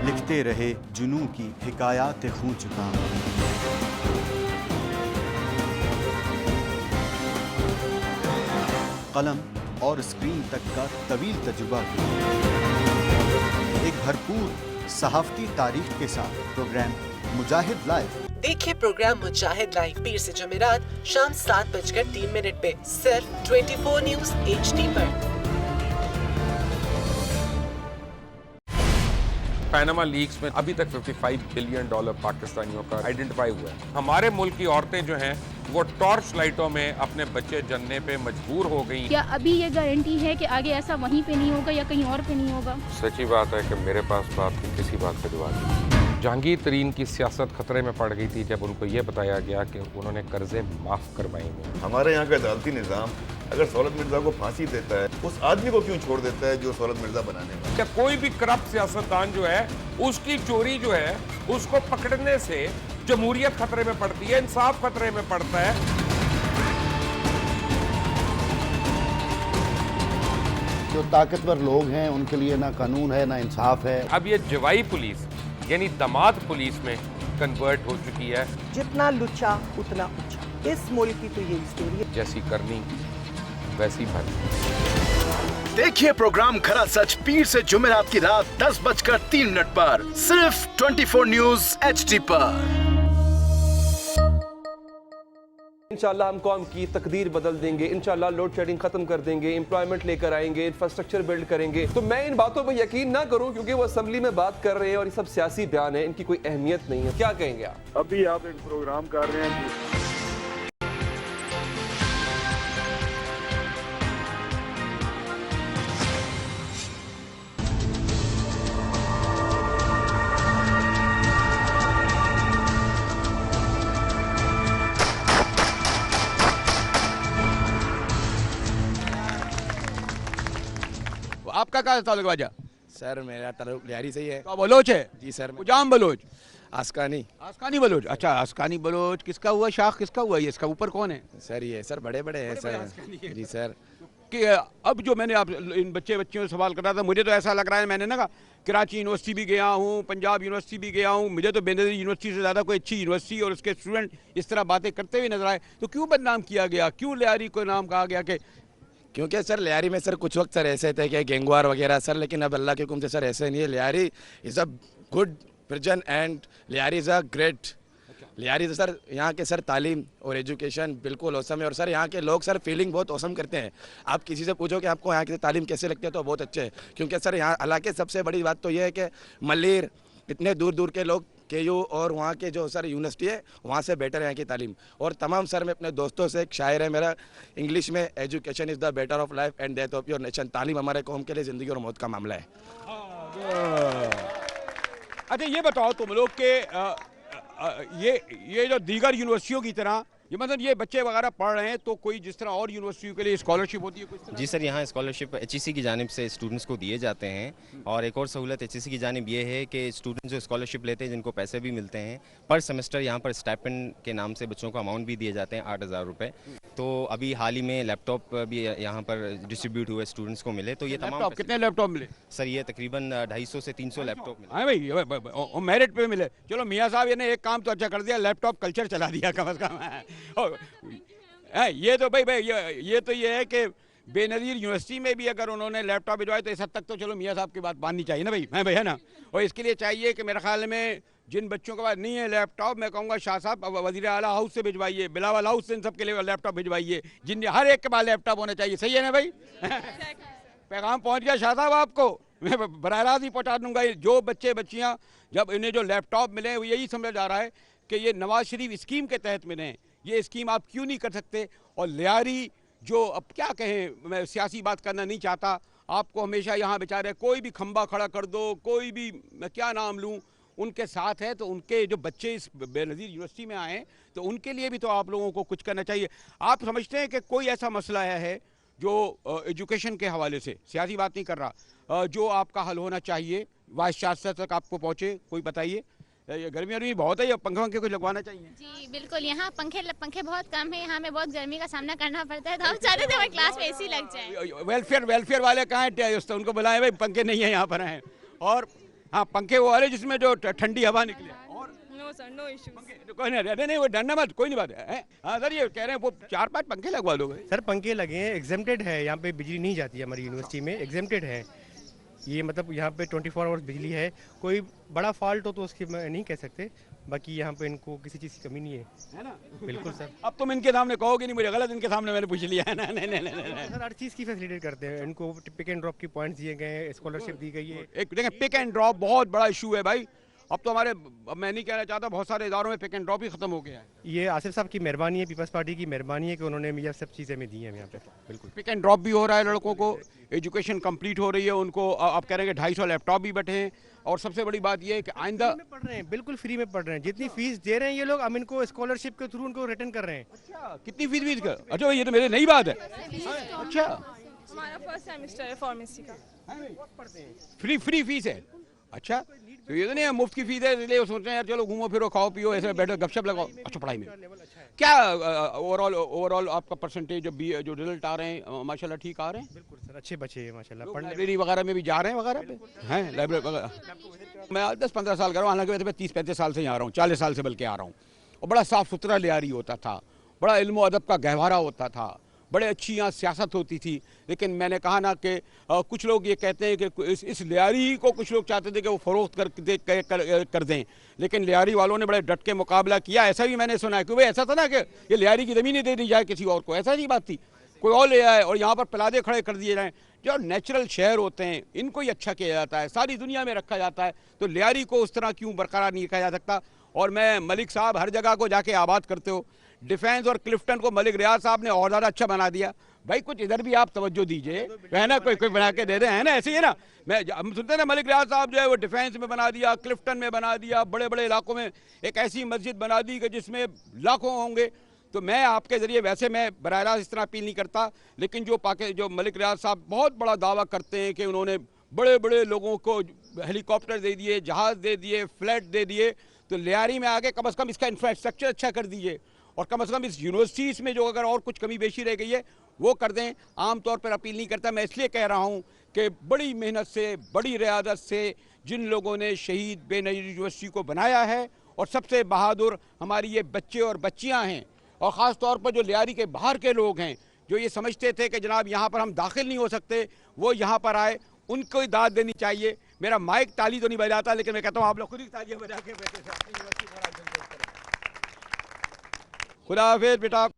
लिखते रहे जुनू की हिकायात खूं चुका। कलम और स्क्रीन तक का तवील तजुर्बा एक भरपूर सहाफ़ती तारीख के साथ प्रोग्राम मुजाहिद लाइव। देखिए प्रोग्राम मुजाहिद लाइव पीर से जुमेरात शाम 7:03 पे सिर्फ 24 न्यूज़ HD पर। पैनामा लीक्स में अभी तक $55 बिलियन पाकिस्तानियों का आइडेंटिफाई हुआ है। हमारे मुल्क की औरतें जो हैं वो टॉर्च लाइटों में अपने बच्चे जनने पे मजबूर हो गई। क्या अभी ये गारंटी है कि आगे ऐसा वहीं पे नहीं होगा या कहीं और पे नहीं होगा? सच्ची बात है कि मेरे पास तो आपकी किसी बात का जवाब नहीं। जहांगीर तरीन की सियासत खतरे में पड़ गई थी जब उनको ये बताया गया कि उन्होंने कर्जे माफ करवाएंगे। हमारे यहाँ का अदालती निज़ाम अगर सौलत मिर्जा को फांसी देता है, उस आदमी को क्यों छोड़ देता है जो सौलत मिर्जा बनाने में? क्या कोई भी करप्ट सियासतदान जो है उसकी चोरी जो है उसको पकड़ने से जमहूरियत खतरे में पड़ती है, इंसाफ खतरे में पड़ता है। जो ताकतवर लोग हैं उनके लिए ना कानून है ना इंसाफ है। अब ये जवाई पुलिस यानी दामाद पुलिस में कन्वर्ट हो चुकी है। जितना लुच्चा उतना ऊंचा, इस मुल्क की तो ये स्टोरी है। जैसी करनी वैसी भरनी। देखिए प्रोग्राम खरा सच पीर से जुमेरात की रात 10:03 पर सिर्फ 24 न्यूज़ HD पर। इंशाल्लाह हम कौम की तकदीर बदल देंगे, इंशाल्लाह लोड शेडिंग खत्म कर देंगे, एम्प्लॉयमेंट लेकर आएंगे, इंफ्रास्ट्रक्चर बिल्ड करेंगे। तो मैं इन बातों पर यकीन ना करूं क्योंकि वो असेंबली में बात कर रहे हैं और ये सब सियासी बयान है, इनकी कोई अहमियत नहीं है। क्या कहेंगे आप? अभी आप एक प्रोग्राम कर रहे हैं। आपका क्या ताल्लुक वाजा? सर मेरा ताल्लुक लियारी से ही है। तो बलोच है? जी सर। जाम बलोच? आस्कानी। आस्कानी बलोच, अच्छा आस्कानी बलोच। किसका हुआ शाख, किसका हुआ ये? इसका ऊपर कौन है? सर ये सर बड़े बड़े हैं सर। जी सर। कि अब जो मैंने आप इन बच्चियों से सवाल कर रहा था, मुझे तो ऐसा लग रहा है, मैंने ना कहा कराची यूनिवर्सिटी भी गया हूँ, पंजाब यूनिवर्सिटी भी गया हूँ, मुझे तो बेनज़ीर यूनिवर्सिटी से ज़्यादा कोई अच्छी यूनिवर्सिटी और उसके स्टूडेंट इस तरह बातें करते हुए नजर आए। तो क्यों बदनाम किया गया, क्यों लियारी को नाम कहा गया? कि क्योंकि सर लियारी में सर कुछ वक्त सर ऐसे थे कि गैंगवार वगैरह सर, लेकिन अब अल्लाह के हुक्म से सर ऐसे नहीं है। Lyari is a good prison and Lyari is a great. Lyari sir यहाँ के सर तालीम और एजुकेशन बिल्कुल औसम है और सर यहाँ के लोग सर फीलिंग बहुत औसम करते हैं। आप किसी से पूछो कि आपको यहाँ की तालीम कैसे लगती है तो बहुत अच्छे है, क्योंकि सर यहाँ हालांकि सबसे बड़ी बात तो ये है कि मलिर इतने दूर दूर के लोग KU और वहाँ के जो सर यूनिवर्सिटी है वहाँ से बेटर है यहाँ की तालीम। और तमाम सर मैं अपने दोस्तों से, एक शायर है मेरा इंग्लिश में, education is the better of life and death of your nation. तालीम हमारे कौम के लिए ज़िंदगी और मौत का मामला है। अच्छा ये बताओ तुम लोग के ये जो दीगर यूनिवर्सिटियों की तरह ये मतलब ये बच्चे वगैरह पढ़ रहे हैं तो कोई जिस तरह और यूनिवर्सिटियों के लिए स्कॉलरशिप होती है कुछ तरह? जी सर, यहाँ स्कॉलरशिप HEC की जानिब से स्टूडेंट्स को दिए जाते हैं और एक और सहूलत HEC की जानिब ये है कि स्टूडेंट्स जो स्कॉलरशिप लेते हैं जिनको पैसे भी मिलते हैं पर सेमेस्टर, यहाँ पर स्टाइपेंड के नाम से बच्चों को अमाउंट भी दिए जाते हैं 8,000 रुपये। तो अभी हाल ही में लैपटॉप भी यहाँ पर डिस्ट्रीब्यूट हुए स्टूडेंट्स को मिले। तो ये तमाम कितने लैपटॉप मिले सर? ये तकरीबन 250 से 300 लैपटॉप मिले। हाँ भाई मेरिट पे मिले। चलो मियाँ साहब ने एक काम तो अच्छा कर दिया, लैपटॉप कल्चर चला दिया कम अज़ कम। ये तो भाई ये तो ये है कि बेनज़ीर यूनिवर्सिटी में भी अगर उन्होंने लैपटॉप भिजवाए तो इस हद तक तो चलो मियाँ साहब की बात माननी चाहिए ना भाई, है ना। और इसके लिए चाहिए कि मेरे ख्याल में जिन बच्चों के पास नहीं है लैपटॉप, मैं कहूँगा शाह साहब वज़ीर आला हाउस से भिजवाइए, बिलावल हाउस से इन सब के लिए लैपटॉप भिजवाइए, जिन हर एक के पास लैपटॉप होना चाहिए। सही है ना भाई? पैगाम पहुँच गया शाह साहब आपको? मैं बराह रास्त ही पहुँचा दूँगा। जो बच्चे बच्चियाँ जब इन्हें जो लैपटॉप मिले वो यही समझा जा रहा है कि ये नवाज शरीफ स्कीम के तहत मिले हैं। ये स्कीम आप क्यों नहीं कर सकते? और लियारी जो अब क्या कहें, मैं सियासी बात करना नहीं चाहता, आपको हमेशा यहाँ बेचारे कोई भी खंबा खड़ा कर दो, कोई भी मैं क्या नाम लूँ, उनके साथ है। तो उनके जो बच्चे इस बेनज़ीर यूनिवर्सिटी में आए तो उनके लिए भी तो आप लोगों को कुछ करना चाहिए। आप समझते हैं कि कोई ऐसा मसला है जो एजुकेशन के हवाले से, सियासी बात नहीं कर रहा, जो आपका हल होना चाहिए, वाइस चांसलर तक आपको पहुँचे? कोई बताइए। ये गर्मी बहुत है, ये पंखे कुछ लगवाना चाहिए। जी बिल्कुल, यहाँ पंखे बहुत कम है, यहाँ में बहुत गर्मी का सामना करना पड़ता है, तो हम चाहते थे हमारी क्लास में AC लग जाए। वेलफेयर वाले कहाँ हैं? उनको बुलाएं भाई, पंखे नहीं है यहाँ पर हैं। और हाँ, पंखे वो वाले जिसमें जो ठंडी हवा निकले। और नो सर, नो इश्यूज। कोई नहीं, वो डरना मत, कोई नहीं बात है। हाँ सर, ये कह रहे हैं वो 4-5 पंखे लगवा लो। सर पंखे लगे हैं, एग्जेम्प्टेड है, यहाँ पे बिजली नहीं जाती है हमारी यूनिवर्सिटी में, एग्जेम्प्टेड है ये, मतलब यहाँ पे 24 आवर्स बिजली है। कोई बड़ा फॉल्ट हो तो उसकी मैं नहीं कह सकते, बाकी यहाँ पे इनको किसी चीज़ की कमी नहीं है ना। बिल्कुल सर। अब तुम इनके सामने कहोगे नहीं, मुझे गलत इनके सामने मैंने पूछ लिया है ना। नहीं सर, हर चीज़ की फैसिलिटेट करते हैं, इनको पिक एंड ड्रॉप की पॉइंट्स दिए गए हैं, स्कॉलरशिप दी गई है। एक देखें, पिक एंड ड्रॉप बहुत बड़ा इशू है भाई। अब तो हमारे, अब मैं नहीं कहना चाहता, बहुत सारे इदारों में पिक एंड ड्रॉप ही खत्म हो गया है। ये आसिफ साहब की मेहरबानी है, पीपल्स पार्टी की मेहरबानी है कि उन्होंने ये सब चीज़ें में दी हैं यहाँ पे। बिल्कुल पिक एंड ड्रॉप भी हो रहा है, लड़कों को एजुकेशन कंप्लीट हो रही है, उनको आप कह रहे हैं कि 250 लैपटॉप भी बैठे हैं। और सबसे बड़ी बात ये है कि आइंदा पढ़ रहे हैं, बिल्कुल फ्री में पढ़ रहे हैं, जितनी फीस दे रहे हैं ये लोग हम इनको स्कॉलरशिप के थ्रू उनको रिटर्न कर रहे हैं। अच्छा, कितनी फीस का? अच्छा ये तो मेरे नई बात है। अच्छा, हमारा फर्स्ट सेमेस्टर है फार्मेसी का, फ्री फीस है। अच्छा, तो ये तो नहीं है मुफ्त की फीस है, इसलिए सोच रहे हैं यार चलो घूमो फिरो, खाओ पियो, ऐसे बैठो गपशप लगाओ। अच्छा, पढ़ाई में क्या ओवरऑल आपका परसेंटेज जो रिजल्ट आ रहे हैं माशाल्लाह ठीक आ रहे हैं? बिल्कुल सर, अच्छे बच्चे हैं माशाल्लाह। लाइब्रेरी वगैरह में भी जा रहे हैं वगैरह पे हैं? लाइब्रेरी वगैरह मैं 10-15 साल कर रहा हूँ, हालांकि वैसे मैं 30-35 साल से यहाँ आ रहा हूँ, 40 साल से बल्कि आ रहा हूँ। और बड़ा साफ़ सुथरा लियारी होता था, बड़ा इल्म अदब का गहवारा होता था, बड़े अच्छी यहाँ सियासत होती थी। लेकिन मैंने कहा ना कि कुछ लोग ये कहते हैं कि इस लियारी को कुछ लोग चाहते थे कि वो फरोख्त कर दें, लेकिन लियारी वालों ने बड़े डट के मुकाबला किया। ऐसा भी मैंने सुना है कि भाई ऐसा था ना कि ये लियारी की ज़मीनें दे दी जाए किसी और को, ऐसा नहीं बात थी, कोई और ले आए और यहाँ पर प्लाजे खड़े कर दिए जाएँ। जो नेचुरल शहर होते हैं इनको ही अच्छा किया जाता है, सारी दुनिया में रखा जाता है, तो लियारी को उस तरह क्यों बरकरार नहीं रखा जा सकता। और मैं मलिक साहब हर जगह को जाके आबाद करते हो, डिफेंस और क्लिफ्टन को मलिक रियाज साहब ने और ज़्यादा अच्छा बना दिया। भाई कुछ इधर भी आप तवज्जो दीजिए, है ना, कोई बना के दे दें, है ना, ऐसे ही है ना। हम सुनते हैं ना मलिक रियाज साहब जो है वो डिफेंस में बना दिया, क्लिफ्टन में बना दिया, बड़े बड़े इलाकों में एक ऐसी मस्जिद बना दी कि जिसमें लाखों होंगे। तो मैं आपके ज़रिए, वैसे मैं बराह रास्त इस तरह अपील नहीं करता, लेकिन जो मलिक रियाज साहब बहुत बड़ा दावा करते हैं कि उन्होंने बड़े बड़े लोगों को हेलीकॉप्टर दे दिए, जहाज़ दे दिए, फ्लैट दे दिए, तो लियारी में आके कम से कम इसका इंफ्रास्ट्रक्चर अच्छा कर दीजिए और कम से कम इस यूनिवर्सिटीज़ में जो अगर और कुछ कमी बेशी रह गई है वो कर दें। आम तौर पर अपील नहीं करता, मैं इसलिए कह रहा हूँ कि बड़ी मेहनत से, बड़ी रियादत से जिन लोगों ने शहीद बेनज़ीर यूनिवर्सिटी को बनाया है, और सबसे बहादुर हमारी ये बच्चे और बच्चियाँ हैं, और ख़ास तौर पर जो लियारी के बाहर के लोग हैं जो ये समझते थे कि जनाब यहाँ पर हम दाखिल नहीं हो सकते, वो यहाँ पर आए, उनको ही दाद देनी चाहिए। मेरा माइक ताली तो नहीं बजाता, लेकिन मैं कहता हूँ आप लोग खुद ही तालियां बजा के बैठे थे अपनी यूनिवर्सिटी करें। खुदा हाफिज़ बेटा।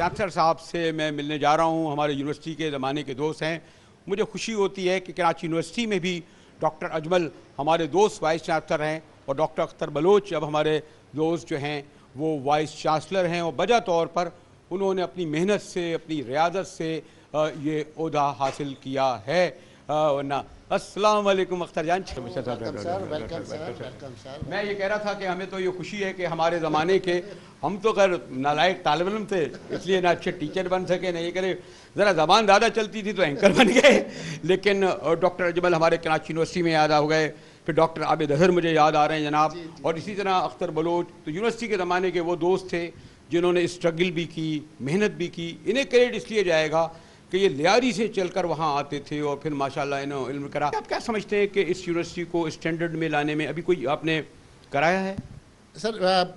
चांसलर साहब से मैं मिलने जा रहा हूँ। हमारे यूनिवर्सिटी के ज़माने के दोस्त हैं। मुझे खुशी होती है कि कराची यूनिवर्सिटी में भी डॉक्टर अजमल हमारे दोस्त वाइस चांसलर हैं और डॉक्टर अख्तर बलोच अब हमारे दोस्त जो हैं वो वाइस चांसलर हैं और वजह तौर पर उन्होंने अपनी मेहनत से, अपनी रियादत से ये ओहदा हासिल किया है। वरना अस्सलाम वालेकुम अख्तर जान। मैं ये कह रहा था कि हमें तो ये खुशी है कि हमारे ज़माने के हम तो खैर नालायक तालिब इल्म थे, इसलिए ना अच्छे टीचर बन सके, ना ये करे, ज़रा ज़बान ज़्यादा चलती थी तो एंकर बन गए। लेकिन डॉक्टर अजमल हमारे कराची यूनिवर्सिटी में याद आ गए, फिर डॉक्टर आबिद अजहर मुझे याद आ रहे हैं जनाब, और इसी तरह अख्तर बलोच। तो यूनिवर्सिटी के ज़माने के वो दोस्त थे जिन्होंने स्ट्रगल भी की, मेहनत भी की। इन्हें क्रेडिट इसलिए जाएगा कि ये लियारी से चलकर वहाँ आते थे और फिर माशाल्लाह इन्होंने इल्म करा। आप क्या समझते हैं कि इस यूनिवर्सिटी को स्टैंडर्ड में लाने में अभी कोई आपने कराया है? सर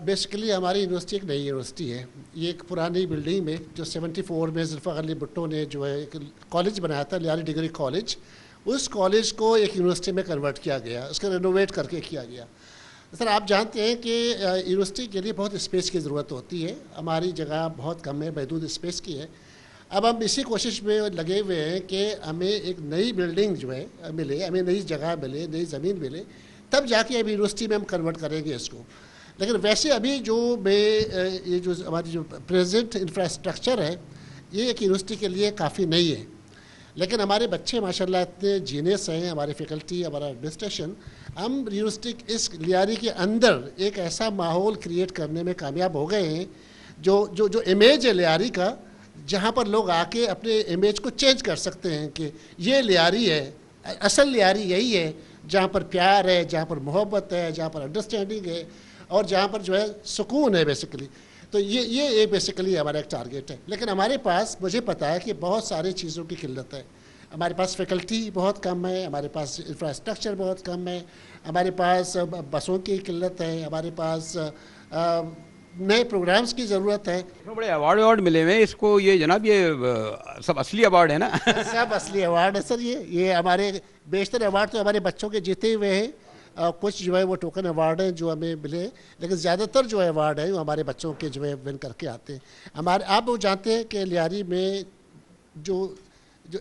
बेसिकली हमारी यूनिवर्सिटी एक नई यूनिवर्सिटी है। ये एक पुरानी बिल्डिंग में जो 74 में जुल्फ़िकार अली भुट्टो ने जो है एक कॉलेज बनाया था, लियारी डिग्री कॉलेज, उस कॉलेज को एक यूनिवर्सिटी में कन्वर्ट किया गया, उसका रेनोवेट करके किया गया। सर आप जानते हैं कि यूनिवर्सिटी के लिए बहुत स्पेस की ज़रूरत होती है। हमारी जगह बहुत कम है, महदूद स्पेस की है। अब हम इसी कोशिश में लगे हुए हैं कि हमें एक नई बिल्डिंग जो है मिले, हमें नई जगह मिले, नई ज़मीन मिले, तब जाके अभी यूनिवर्सिटी में हम कन्वर्ट करेंगे इसको। लेकिन वैसे अभी जो ये जो हमारी जो प्रेजेंट इंफ्रास्ट्रक्चर है ये एक यूनिवर्सिटी के लिए काफ़ी नहीं है। लेकिन हमारे बच्चे माशाल्लाह इतने जीनियस हैं, हमारे फैकल्टी, हमारा एडमिनिस्ट्रेशन, हम यूनिवर्सिटी इस लियारी के अंदर एक ऐसा माहौल क्रिएट करने में कामयाब हो गए हैं जो इमेज है लियारी का, जहाँ पर लोग आके अपने इमेज को चेंज कर सकते हैं कि ये लियारी है, असल लियारी यही है जहाँ पर प्यार है, जहाँ पर मोहब्बत है, जहाँ पर अंडरस्टैंडिंग है और जहाँ पर जो है सुकून है बेसिकली। तो ये बेसिकली हमारा एक टारगेट है। लेकिन हमारे पास, मुझे पता है कि बहुत सारी चीज़ों की किल्लत है। हमारे पास फैकल्टी बहुत कम है, हमारे पास इंफ्रास्ट्रक्चर बहुत कम है, हमारे पास बसों की किल्लत है, हमारे पास नए प्रोग्राम्स की ज़रूरत है। बड़े अवार्ड मिले हुए हैं इसको, ये जनाब ये सब असली अवार्ड है ना? सब असली अवार्ड है सर। ये हमारे बेशतर अवार्ड तो हमारे बच्चों के जीते हुए हैं, कुछ जो है वो टोकन अवार्ड हैं जो हमें मिले, लेकिन ज़्यादातर जो अवार्ड है वो हमारे बच्चों के जो है विन करके आते हैं। हमारे आप वो जानते हैं कि लियारी में जो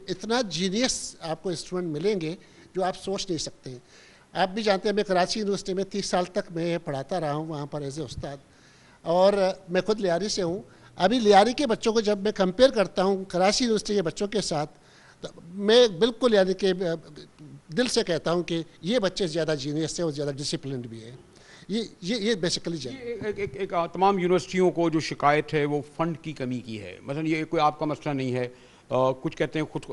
इतना जीनियस आपको स्टूडेंट मिलेंगे जो आप सोच नहीं सकते हैं। आप भी जानते हैं मैं कराची यूनिवर्सिटी में 30 साल तक मैं पढ़ाता रहा हूँ वहाँ पर एज ए उस्ताद, और मैं खुद लियारी से हूँ। अभी लियारी के बच्चों को जब मैं कंपेयर करता हूँ कराची यूनिवर्सिटी के बच्चों के साथ, तो मैं बिल्कुल यानी कि दिल से कहता हूँ कि ये बच्चे ज़्यादा जीनियस है और ज़्यादा डिसिप्लिन्ड भी है। ये बेसिकली एक तमाम यूनिवर्सिटियों को जो शिकायत है वो फ़ंड की कमी की है। मतलब ये कोई आपका मसला नहीं है। कुछ कहते हैं खुद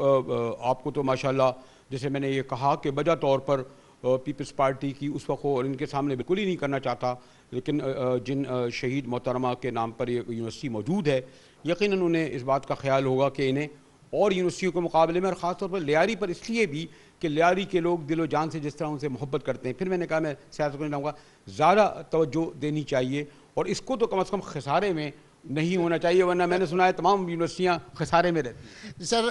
आपको तो माशाल्लाह, जैसे मैंने ये कहा कि वजह तौर पर पीपल्स पार्टी की उस वक्त और इनके सामने बिल्कुल ही नहीं करना चाहता, लेकिन जिन शहीद मोहतरमा के नाम पर ये यूनिवर्सिटी मौजूद है, यकीनन उन्हें इस बात का ख्याल होगा कि इन्हें और यूनिवर्सिटियों के मुकाबले में, और ख़ास तौर पर लियारी पर इसलिए भी कि लियारी के लोग दिलो जान से जिस तरह उनसे मोहब्बत करते हैं। फिर मैंने कहा मैं सियासत करना चाहूँगा, ज़्यादा तवज्जो देनी चाहिए और इसको तो कम से कम खसारे में नहीं होना चाहिए, वरना मैंने सुना है तमाम यूनिवर्सिटियाँ खसारे में रहती हैं। सर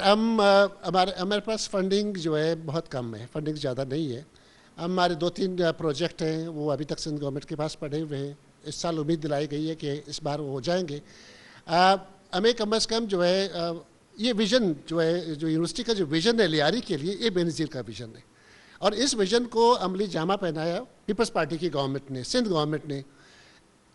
हमारे पास फंडिंग जो है बहुत कम है, फंडिंग ज़्यादा नहीं है। हमारे 2-3 प्रोजेक्ट हैं वो अभी तक सिंध गवर्नमेंट के पास पड़े हुए हैं। इस साल उम्मीद दिलाई गई है कि इस बार वो हो जाएंगे। हमें कम से कम जो है ये विज़न जो है, जो यूनिवर्सिटी का जो विज़न है लियारी के लिए, ये बेनज़ीर का विज़न है और इस विज़न को अमली जामा पहनाया पीपल्स पार्टी की गवर्नमेंट ने, सिंध गवर्नमेंट ने।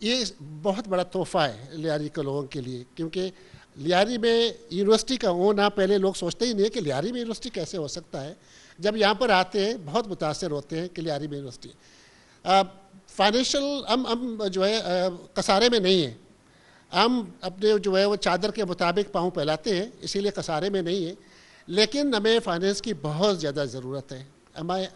ये बहुत बड़ा तोहफ़ा है लियारी के लोगों के लिए, क्योंकि लियारी में यूनिवर्सिटी का होना, पहले लोग सोचते ही नहीं है कि लियारी में यूनिवर्सिटी कैसे हो सकता है। जब यहाँ पर आते हैं बहुत मुतासर होते हैं कि लियारी में यूनिवर्सिटी। फाइनेंशियल हम जो है कसारे में नहीं है, हम अपने जो है वो चादर के मुताबिक पाँव फैलाते हैं, इसीलिए कसारे में नहीं है। लेकिन हमें फाइनेंस की बहुत ज़्यादा ज़रूरत है, हमें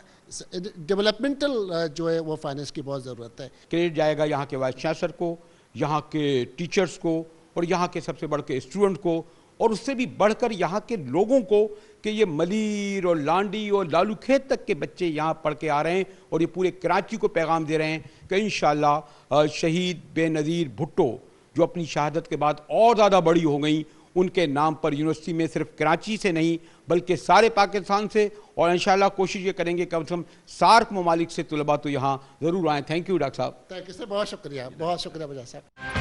डेवलपमेंटल जो है वो फाइनेंस की बहुत ज़रूरत है। क्रेडिट जाएगा यहाँ के वाइस चांसलर को, यहाँ के टीचर्स को और यहाँ के सबसे बढ़ के स्टूडेंट को, और उससे भी बढ़कर यहाँ के लोगों को कि ये मलीर और लांडी और लालूखेत तक के बच्चे यहाँ पढ़ के आ रहे हैं और ये पूरे कराची को पैगाम दे रहे हैं कि इंशाअल्लाह शहीद बेनज़ीर भुट्टो जो अपनी शहादत के बाद और ज़्यादा बड़ी हो गई, उनके नाम पर यूनिवर्सिटी में सिर्फ कराची से नहीं बल्कि सारे पाकिस्तान से, और इंशाअल्लाह कोशिश ये करेंगे कम से कम सार्क ममालिक से तुलबा तो यहाँ ज़रूर आएँ। थैंक यू डॉक्टर साहब। थैंक यू सर, बहुत शुक्रिया, बहुत शुक्रिया बजाज साहब।